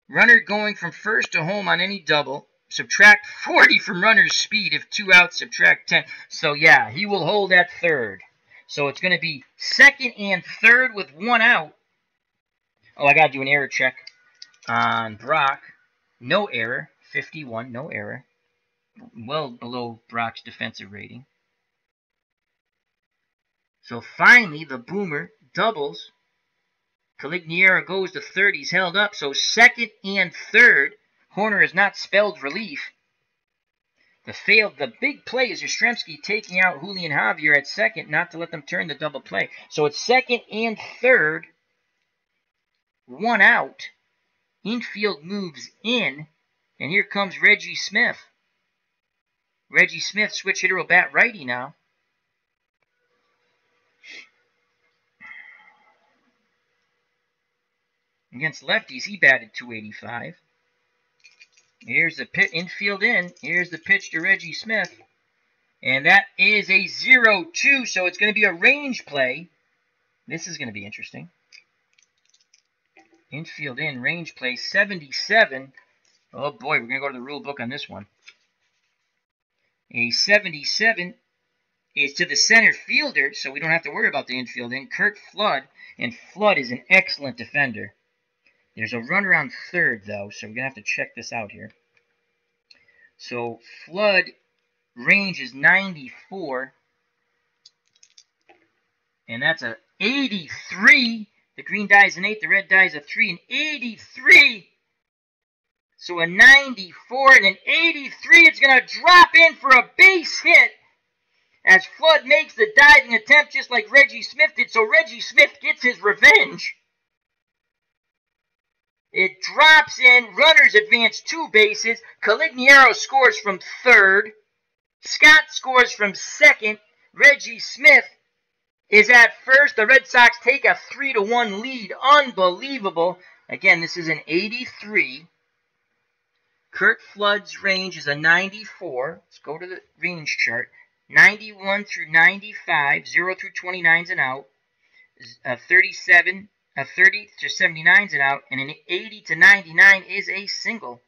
Runner going from first to home on any double. Subtract 40 from runner's speed. If 2 outs, subtract 10. So yeah, he will hold at third. So it's going to be second and third with 1 out. Oh, I got to do an error check on Brock. No error. 51, no error. Well below Brock's defensive rating. So finally, the Boomer doubles. Conigliaro goes to third. He's held up. So second and third. Horner has not spelled relief. The big play is Yastrzemski taking out Julian Javier at second, not to let them turn the double play. So it's second and third. 1 out. Infield moves in. And here comes Reggie Smith. Reggie Smith, switch hitter, will bat righty now. Against lefties, he batted .285. Here's the pitch, infield in. Here's the pitch to Reggie Smith. And that is a 0-2, so it's going to be a range play. This is going to be interesting. Infield in, range play, 77. Oh boy, we're going to go to the rule book on this one. A 77 is to the center fielder, so we don't have to worry about the infield in. Kurt Flood, and Flood is an excellent defender. There's a runner on third, though, so we're going to have to check this out here. So Flood range is 94, and that's a 83. The green die is an 8, the red die is a 3, and 83. So a 94 and an 83. It's going to drop in for a base hit as Flood makes the diving attempt just like Reggie Smith did. So Reggie Smith gets his revenge. It drops in. Runners advance 2 bases. Conigliaro scores from third. Scott scores from second. Reggie Smith is at first. The Red Sox take a 3-1 lead. Unbelievable. Again, this is an 83. Kurt Flood's range is a 94. Let's go to the range chart. 91 through 95. 0 through 29 is an out. 37. A 30 to 79 is an out, and an 80 to 99 is a single.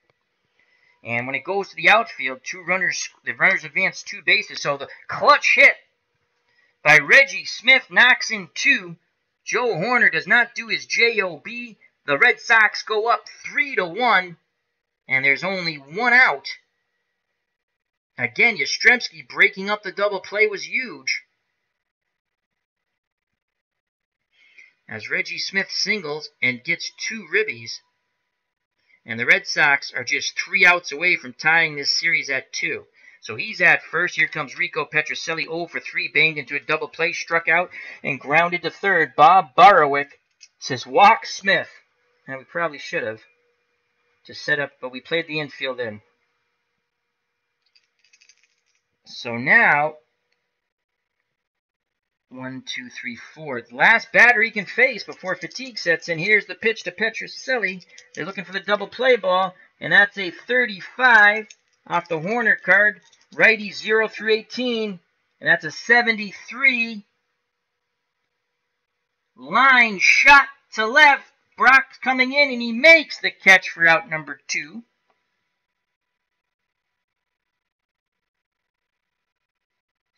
And when it goes to the outfield, the runners advance 2 bases. So the clutch hit by Reggie Smith knocks in 2. Joe Horner does not do his JOB. The Red Sox go up 3-1, and there's only 1 out. Again, Yastrzemski breaking up the double play was huge. As Reggie Smith singles and gets 2 ribbies. And the Red Sox are just 3 outs away from tying this series at 2. So he's at first. Here comes Rico Petrocelli, 0 for 3, banged into a double play, struck out, and grounded to third. Bob Borowick says, walk Smith. And we probably should have to set up, but we played the infield in. So now, 1, 2, 3, 4. The last batter he can face before fatigue sets in. Here's the pitch to Petrocelli. They're looking for the double play ball, and that's a 35 off the Horner card. Righty 0 through 18, and that's a 73. Line shot to left. Brock's coming in, and he makes the catch for out number 2.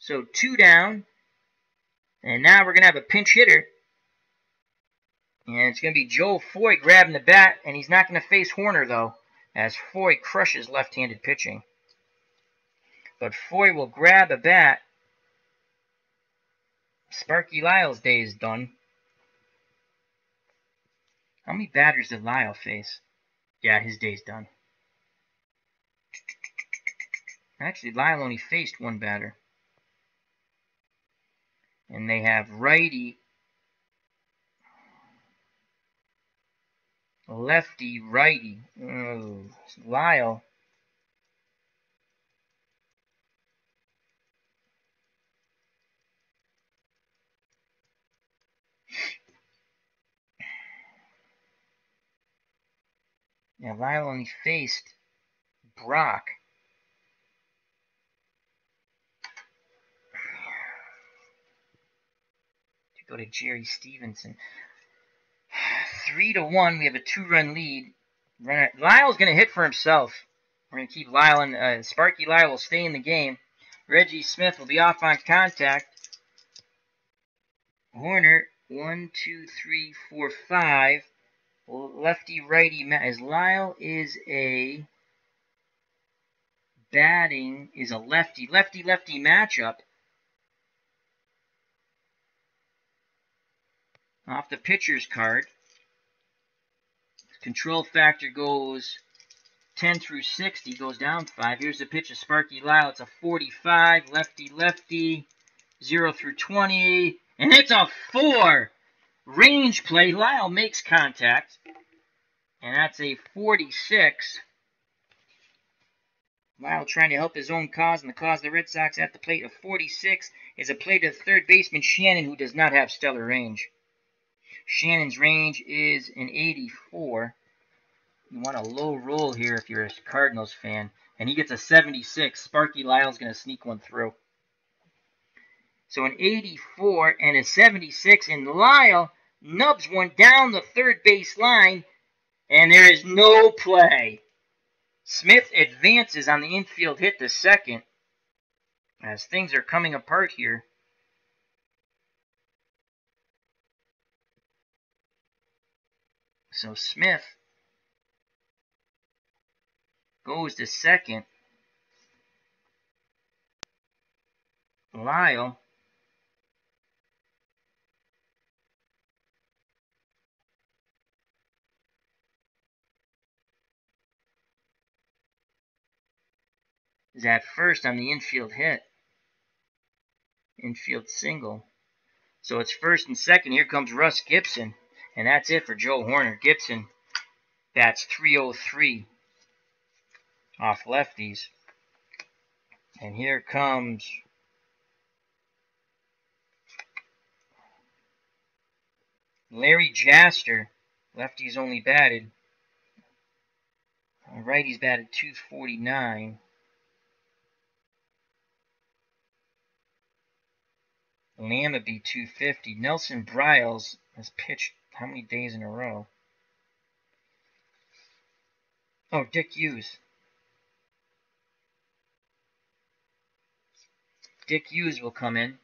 So 2 down. And now we're going to have a pinch hitter. And it's going to be Joe Foy grabbing the bat. And he's not going to face Horner, though, as Foy crushes left-handed pitching. But Foy will grab a bat. Sparky Lyle's day is done. How many batters did Lyle face? Yeah, his day's done. Actually, Lyle only faced 1 batter. And they have righty, lefty, righty. Oh, Lyle. Yeah, Lyle only faced Brock. To go to Jerry Stevenson. 3-1. We have a 2-run lead. Lyle's going to hit for himself. We're going to keep Lyle in. Sparky Lyle will stay in the game. Reggie Smith will be off on contact. Horner, 1, 2, 3, 4, 5. Lefty, righty. As Lyle is a batting, is a lefty, lefty matchup. Off the pitcher's card. Control factor goes 10 through 60, goes down 5. Here's the pitch of Sparky Lyle. It's a 45, lefty, 0 through 20, and it's a 4. Range play. Lyle makes contact, and that's a 46. Lyle trying to help his own cause and the cause of the Red Sox at the plate. A 46 is a play to third baseman Shannon, who does not have stellar range. Shannon's range is an 84. You want a low roll here if you're a Cardinals fan. And he gets a 76. Sparky Lyle's going to sneak one through. So an 84 and a 76. And Lyle nubs one down the third base line. And there is no play. Smith advances on the infield hit to second. As things are coming apart here. So Smith goes to second. Lyle is at first on the infield hit. Infield single. So it's first and second. Here comes Russ Gibson. And that's it for Joe Horner. Gibson bats .303 off lefties. And here comes Larry Jaster. Lefties only batted. Righties batted .249. Lamabee .250. Nelson Bryles has pitched how many days in a row? Oh, Dick Hughes. Dick Hughes will come in.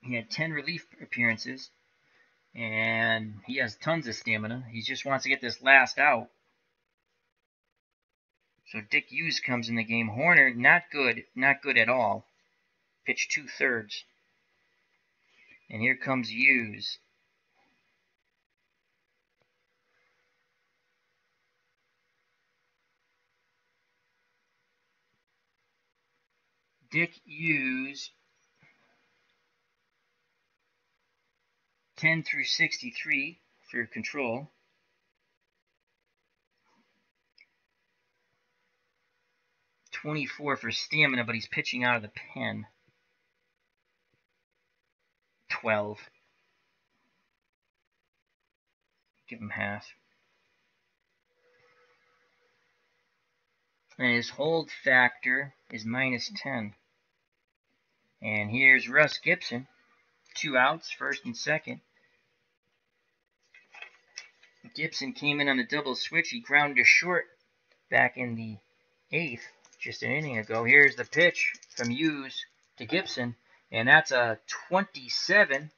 He had 10 relief appearances, and he has tons of stamina. He just wants to get this last out. So Dick Hughes comes in the game. Horner, not good at all. Pitched 2/3. And here comes Hughes. Dick Hughes, 10 through 63 for control. 24 for stamina, but he's pitching out of the pen. 12. Give him half. And his hold factor is -10. And here's Russ Gibson. 2 outs, first and second. Gibson came in on the double switch. He grounded to short back in the 8th, just an inning ago. Here's the pitch from Hughes to Gibson, and that's a 27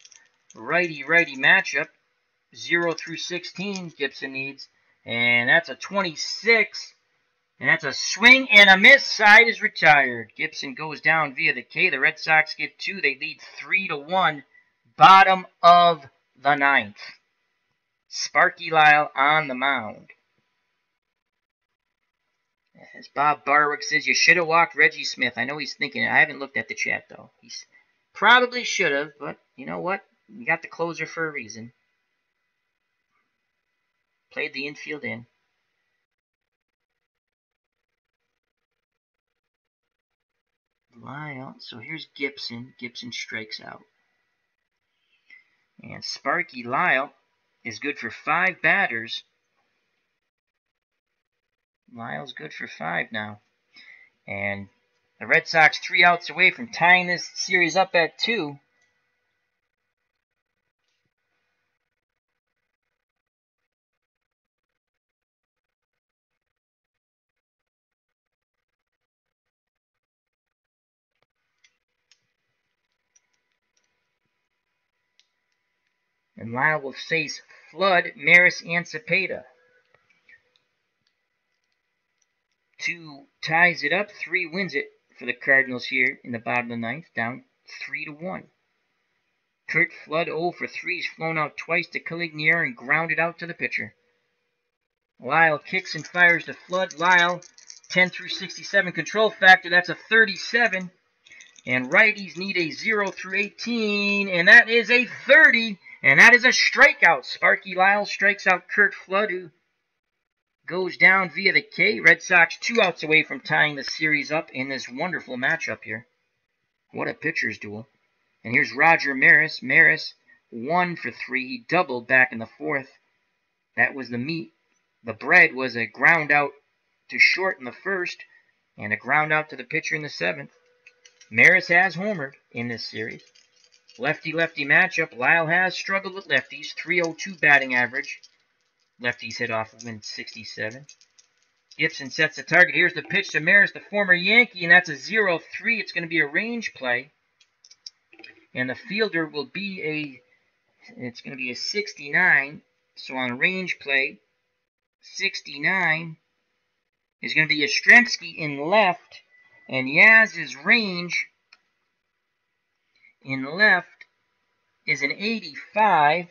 righty-righty matchup. 0 through 16 Gibson needs, and that's a 26, and that's a swing and a miss. Side is retired. Gibson goes down via the K. The Red Sox get 2. They lead 3-1. Bottom of the 9th. Sparky Lyle on the mound. As Bob Barwick says, you should have walked Reggie Smith. I know he's thinking it. I haven't looked at the chat, though. He's probably should have, but you know what? You got the closer for a reason. Played the infield in. Lyle. So here's Gibson. Gibson strikes out. And Sparky Lyle is good for 5 batters. Lyle's good for 5 now. And the Red Sox 3 outs away from tying this series up at 2. And Lyle will face Flood, Maris, and Cepeda. 2 ties it up, 3 wins it for the Cardinals here in the bottom of the 9th, down 3-1. Curt Flood 0 for 3. He's flown out twice to Conigliaro and grounded out to the pitcher. Lyle kicks and fires to Flood. Lyle, 10 through 67 control factor. That's a 37. And righties need a 0 through 18. And that is a 30. And that is a strikeout. Sparky Lyle strikes out Curt Flood, who goes down via the K. Red Sox 2 outs away from tying the series up in this wonderful matchup here. What a pitcher's duel. And here's Roger Maris. Maris 1 for 3. He doubled back in the 4th. That was the meat. The bread was a ground out to short in the 1st and a ground out to the pitcher in the 7th. Maris has homered in this series. Lefty-lefty matchup. Lyle has struggled with lefties. .302 batting average. Lefties hit off of him in 67. Gibson sets the target. Here's the pitch to Maris, the former Yankee, and that's a 0-3. It's going to be a range play. And the fielder will be it's going to be a 69. So on a range play, 69 is going to be Yastrzemski in left. And Yaz's range in left is an 85.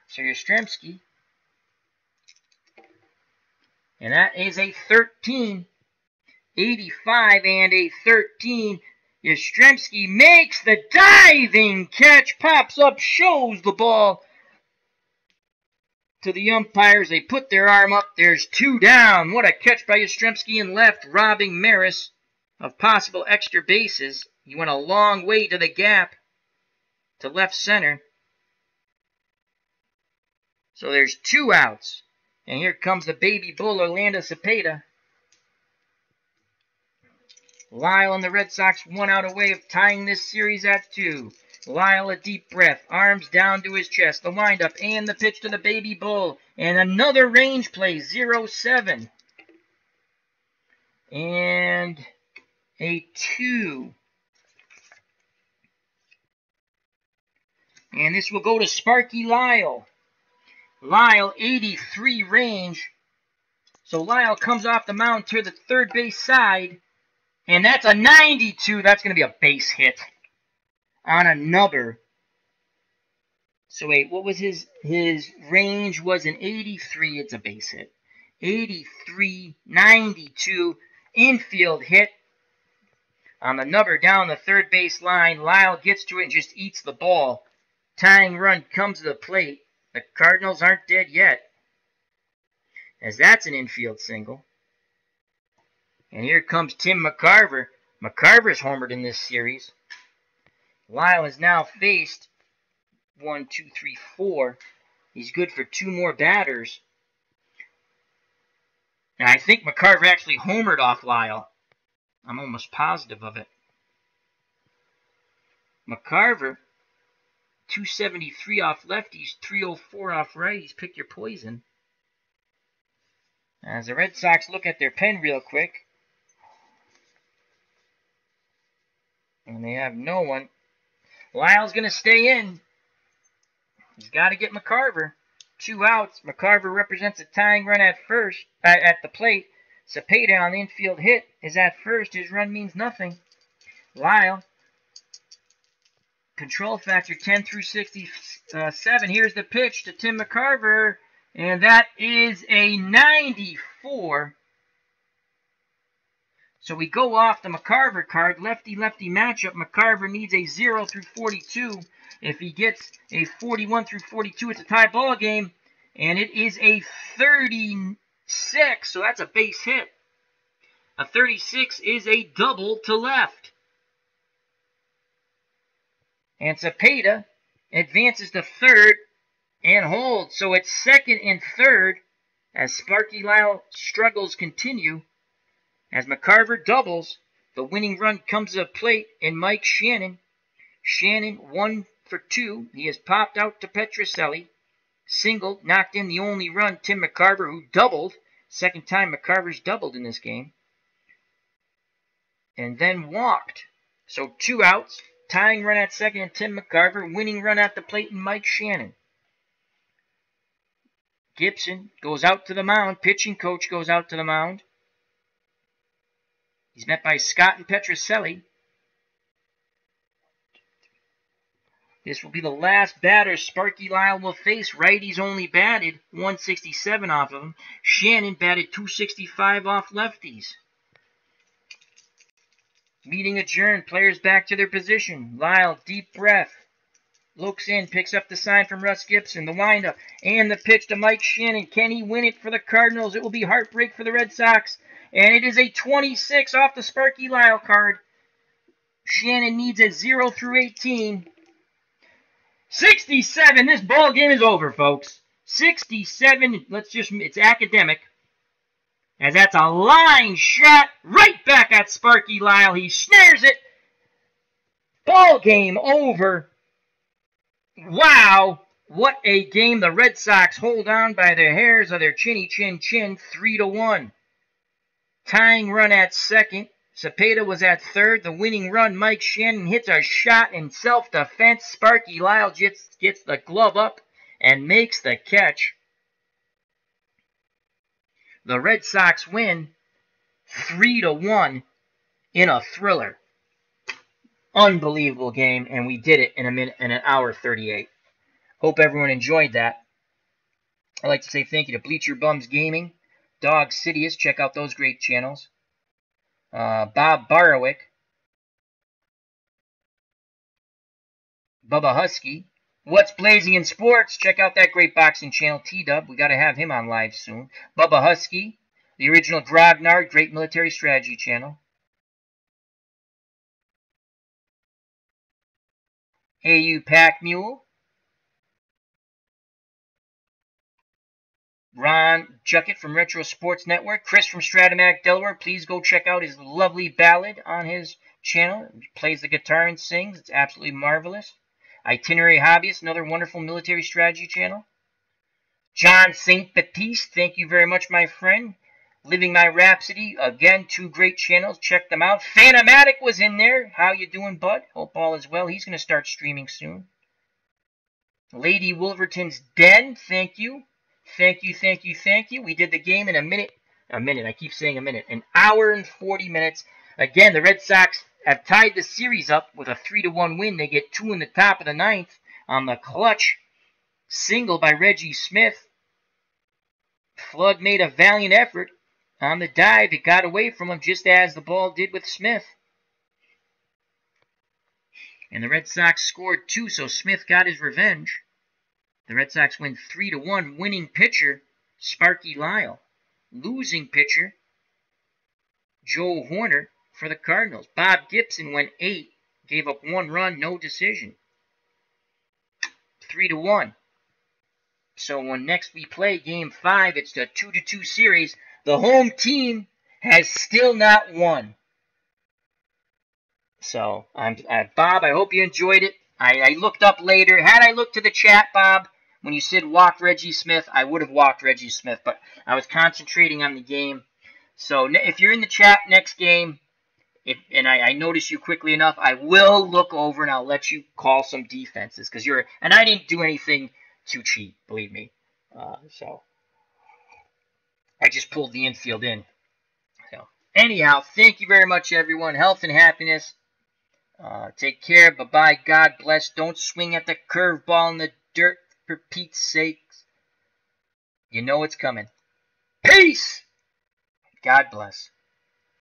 So Yastrzemski. And that is a 13. 85 and a 13. Yastrzemski makes the diving catch. Pops up, shows the ball to the umpires. They put their arm up. There's 2 down. What a catch by Yastrzemski in left, robbing Maris of possible extra bases. He went a long way to the gap to left center. So there's 2 outs. And here comes the baby bull, Orlando Cepeda. Lyle and the Red Sox 1 out away of tying this series at 2. Lyle a deep breath, arms down to his chest, the windup and the pitch to the baby bull. And another range play, 0-7. And a 2. And this will go to Sparky Lyle. Lyle, 83 range. So Lyle comes off the mound to the third base side. And that's a 92. That's going to be a base hit on a nubber. So wait, what was his range was an 83. It's a base hit. 83, 92. Infield hit on the nubber down the third base line. Lyle gets to it and just eats the ball. Tying run comes to the plate. The Cardinals aren't dead yet, as that's an infield single. And here comes Tim Mccarver. Mccarver's homered in this series. Lyle has now faced 1, 2, 3, 4. He's good for 2 more batters. And I think Mccarver actually homered off Lyle. I'm almost positive of it. Mccarver, 273 off lefties, 304 off righties. Pick your poison. As the Red Sox look at their pen real quick. And they have no one. Lyle's going to stay in. He's got to get Mccarver. 2 outs. Mccarver represents a tying run at first, at the plate. Cepeda on the infield hit is at first. His run means nothing. Lyle, control factor 10 through 67. Here's the pitch to Tim Mccarver, and that is a 94. So we go off the Mccarver card, lefty-lefty matchup. Mccarver needs a 0 through 42. If he gets a 41 through 42, it's a tie ball game, and it is a 36, so that's a base hit. A 36 is a double to left. And Cepeda advances to third and holds, so it's second and third as Sparky Lyle struggles continue. As Mccarver doubles, the winning run comes to the plate in Mike Shannon. Shannon 1 for 2. He has popped out to Petrocelli. Singled, knocked in the only run, Tim Mccarver, who doubled. Second time Mccarver's doubled in this game. And then walked. So 2 outs. Tying run at second and Tim Mccarver. Winning run at the plate in Mike Shannon. Gibson goes out to the mound. Pitching coach goes out to the mound. He's met by Scott and Petrocelli. This will be the last batter Sparky Lyle will face. Righties only batted 167 off of him. Shannon batted 265 off lefties. Meeting adjourned. Players back to their position. Lyle, deep breath. Looks in, picks up the sign from Russ Gibson. The windup and the pitch to Mike Shannon. Can he win it for the Cardinals? It will be heartbreak for the Red Sox. And it is a 26 off the Sparky Lyle card. Shannon needs a 0 through 18. 67. This ball game is over, folks. 67. It's academic. As that's a line shot right back at Sparky Lyle. He snares it. Ball game over. Wow. What a game. The Red Sox hold on by the hairs of their chinny chin chin. 3-1. Tying run at second. Cepeda was at third. The winning run, Mike Shannon hits a shot in self-defense. Sparky Lyle gets the glove up and makes the catch. The Red Sox win 3-1 in a thriller. Unbelievable game, and we did it in an hour 38. Hope everyone enjoyed that. I'd like to say thank you to Bleacher Bums Gaming, Dog Sidious, check out those great channels. Bob Barwick, Bubba Husky, What's Blazing in Sports, check out that great boxing channel, T-Dub, we got to have him on live soon. Bubba Husky, the original Grognard, great military strategy channel. Hey You Pack Mule, Ron Juckett from Retro Sports Network. Chris from Stratomatic, Delaware. Please go check out his lovely ballad on his channel. He plays the guitar and sings. It's absolutely marvelous. Itinerary Hobbyist, another wonderful military strategy channel. John St. Baptiste, thank you very much, my friend. Living My Rhapsody, again, 2 great channels. Check them out. Phantomatic was in there. How you doing, bud? Hope all is well. He's going to start streaming soon. Lady Wolverton's Den, thank you. Thank you, thank you, thank you. We did the game in I keep saying a minute. An hour and 40 minutes. Again, the Red Sox have tied the series up with a 3-1 win. They get 2 in the top of the 9th on the clutch single by Reggie Smith. Flood made a valiant effort on the dive. It got away from him just as the ball did with Smith. And the Red Sox scored 2, so Smith got his revenge. The Red Sox win 3-1. Winning pitcher, Sparky Lyle. Losing pitcher, Joe Horner for the Cardinals. Bob Gibson went 8, gave up 1 run, no decision. 3-1. So when next we play Game 5, it's the 2-2 series. The home team has still not won. So, Bob, I hope you enjoyed it. I looked up later. Had I looked to the chat, Bob, when you said walk Reggie Smith, I would have walked Reggie Smith, but I was concentrating on the game. So if you're in the chat next game, and I notice you quickly enough, I will look over and I'll let you call some defenses because and I didn't do anything too cheap, believe me. So I just pulled the infield in. So anyhow, thank you very much, everyone. Health and happiness. Take care. Bye-bye. God bless. Don't swing at the curveball in the dirt, for Pete's sakes. You know it's coming. Peace! God bless.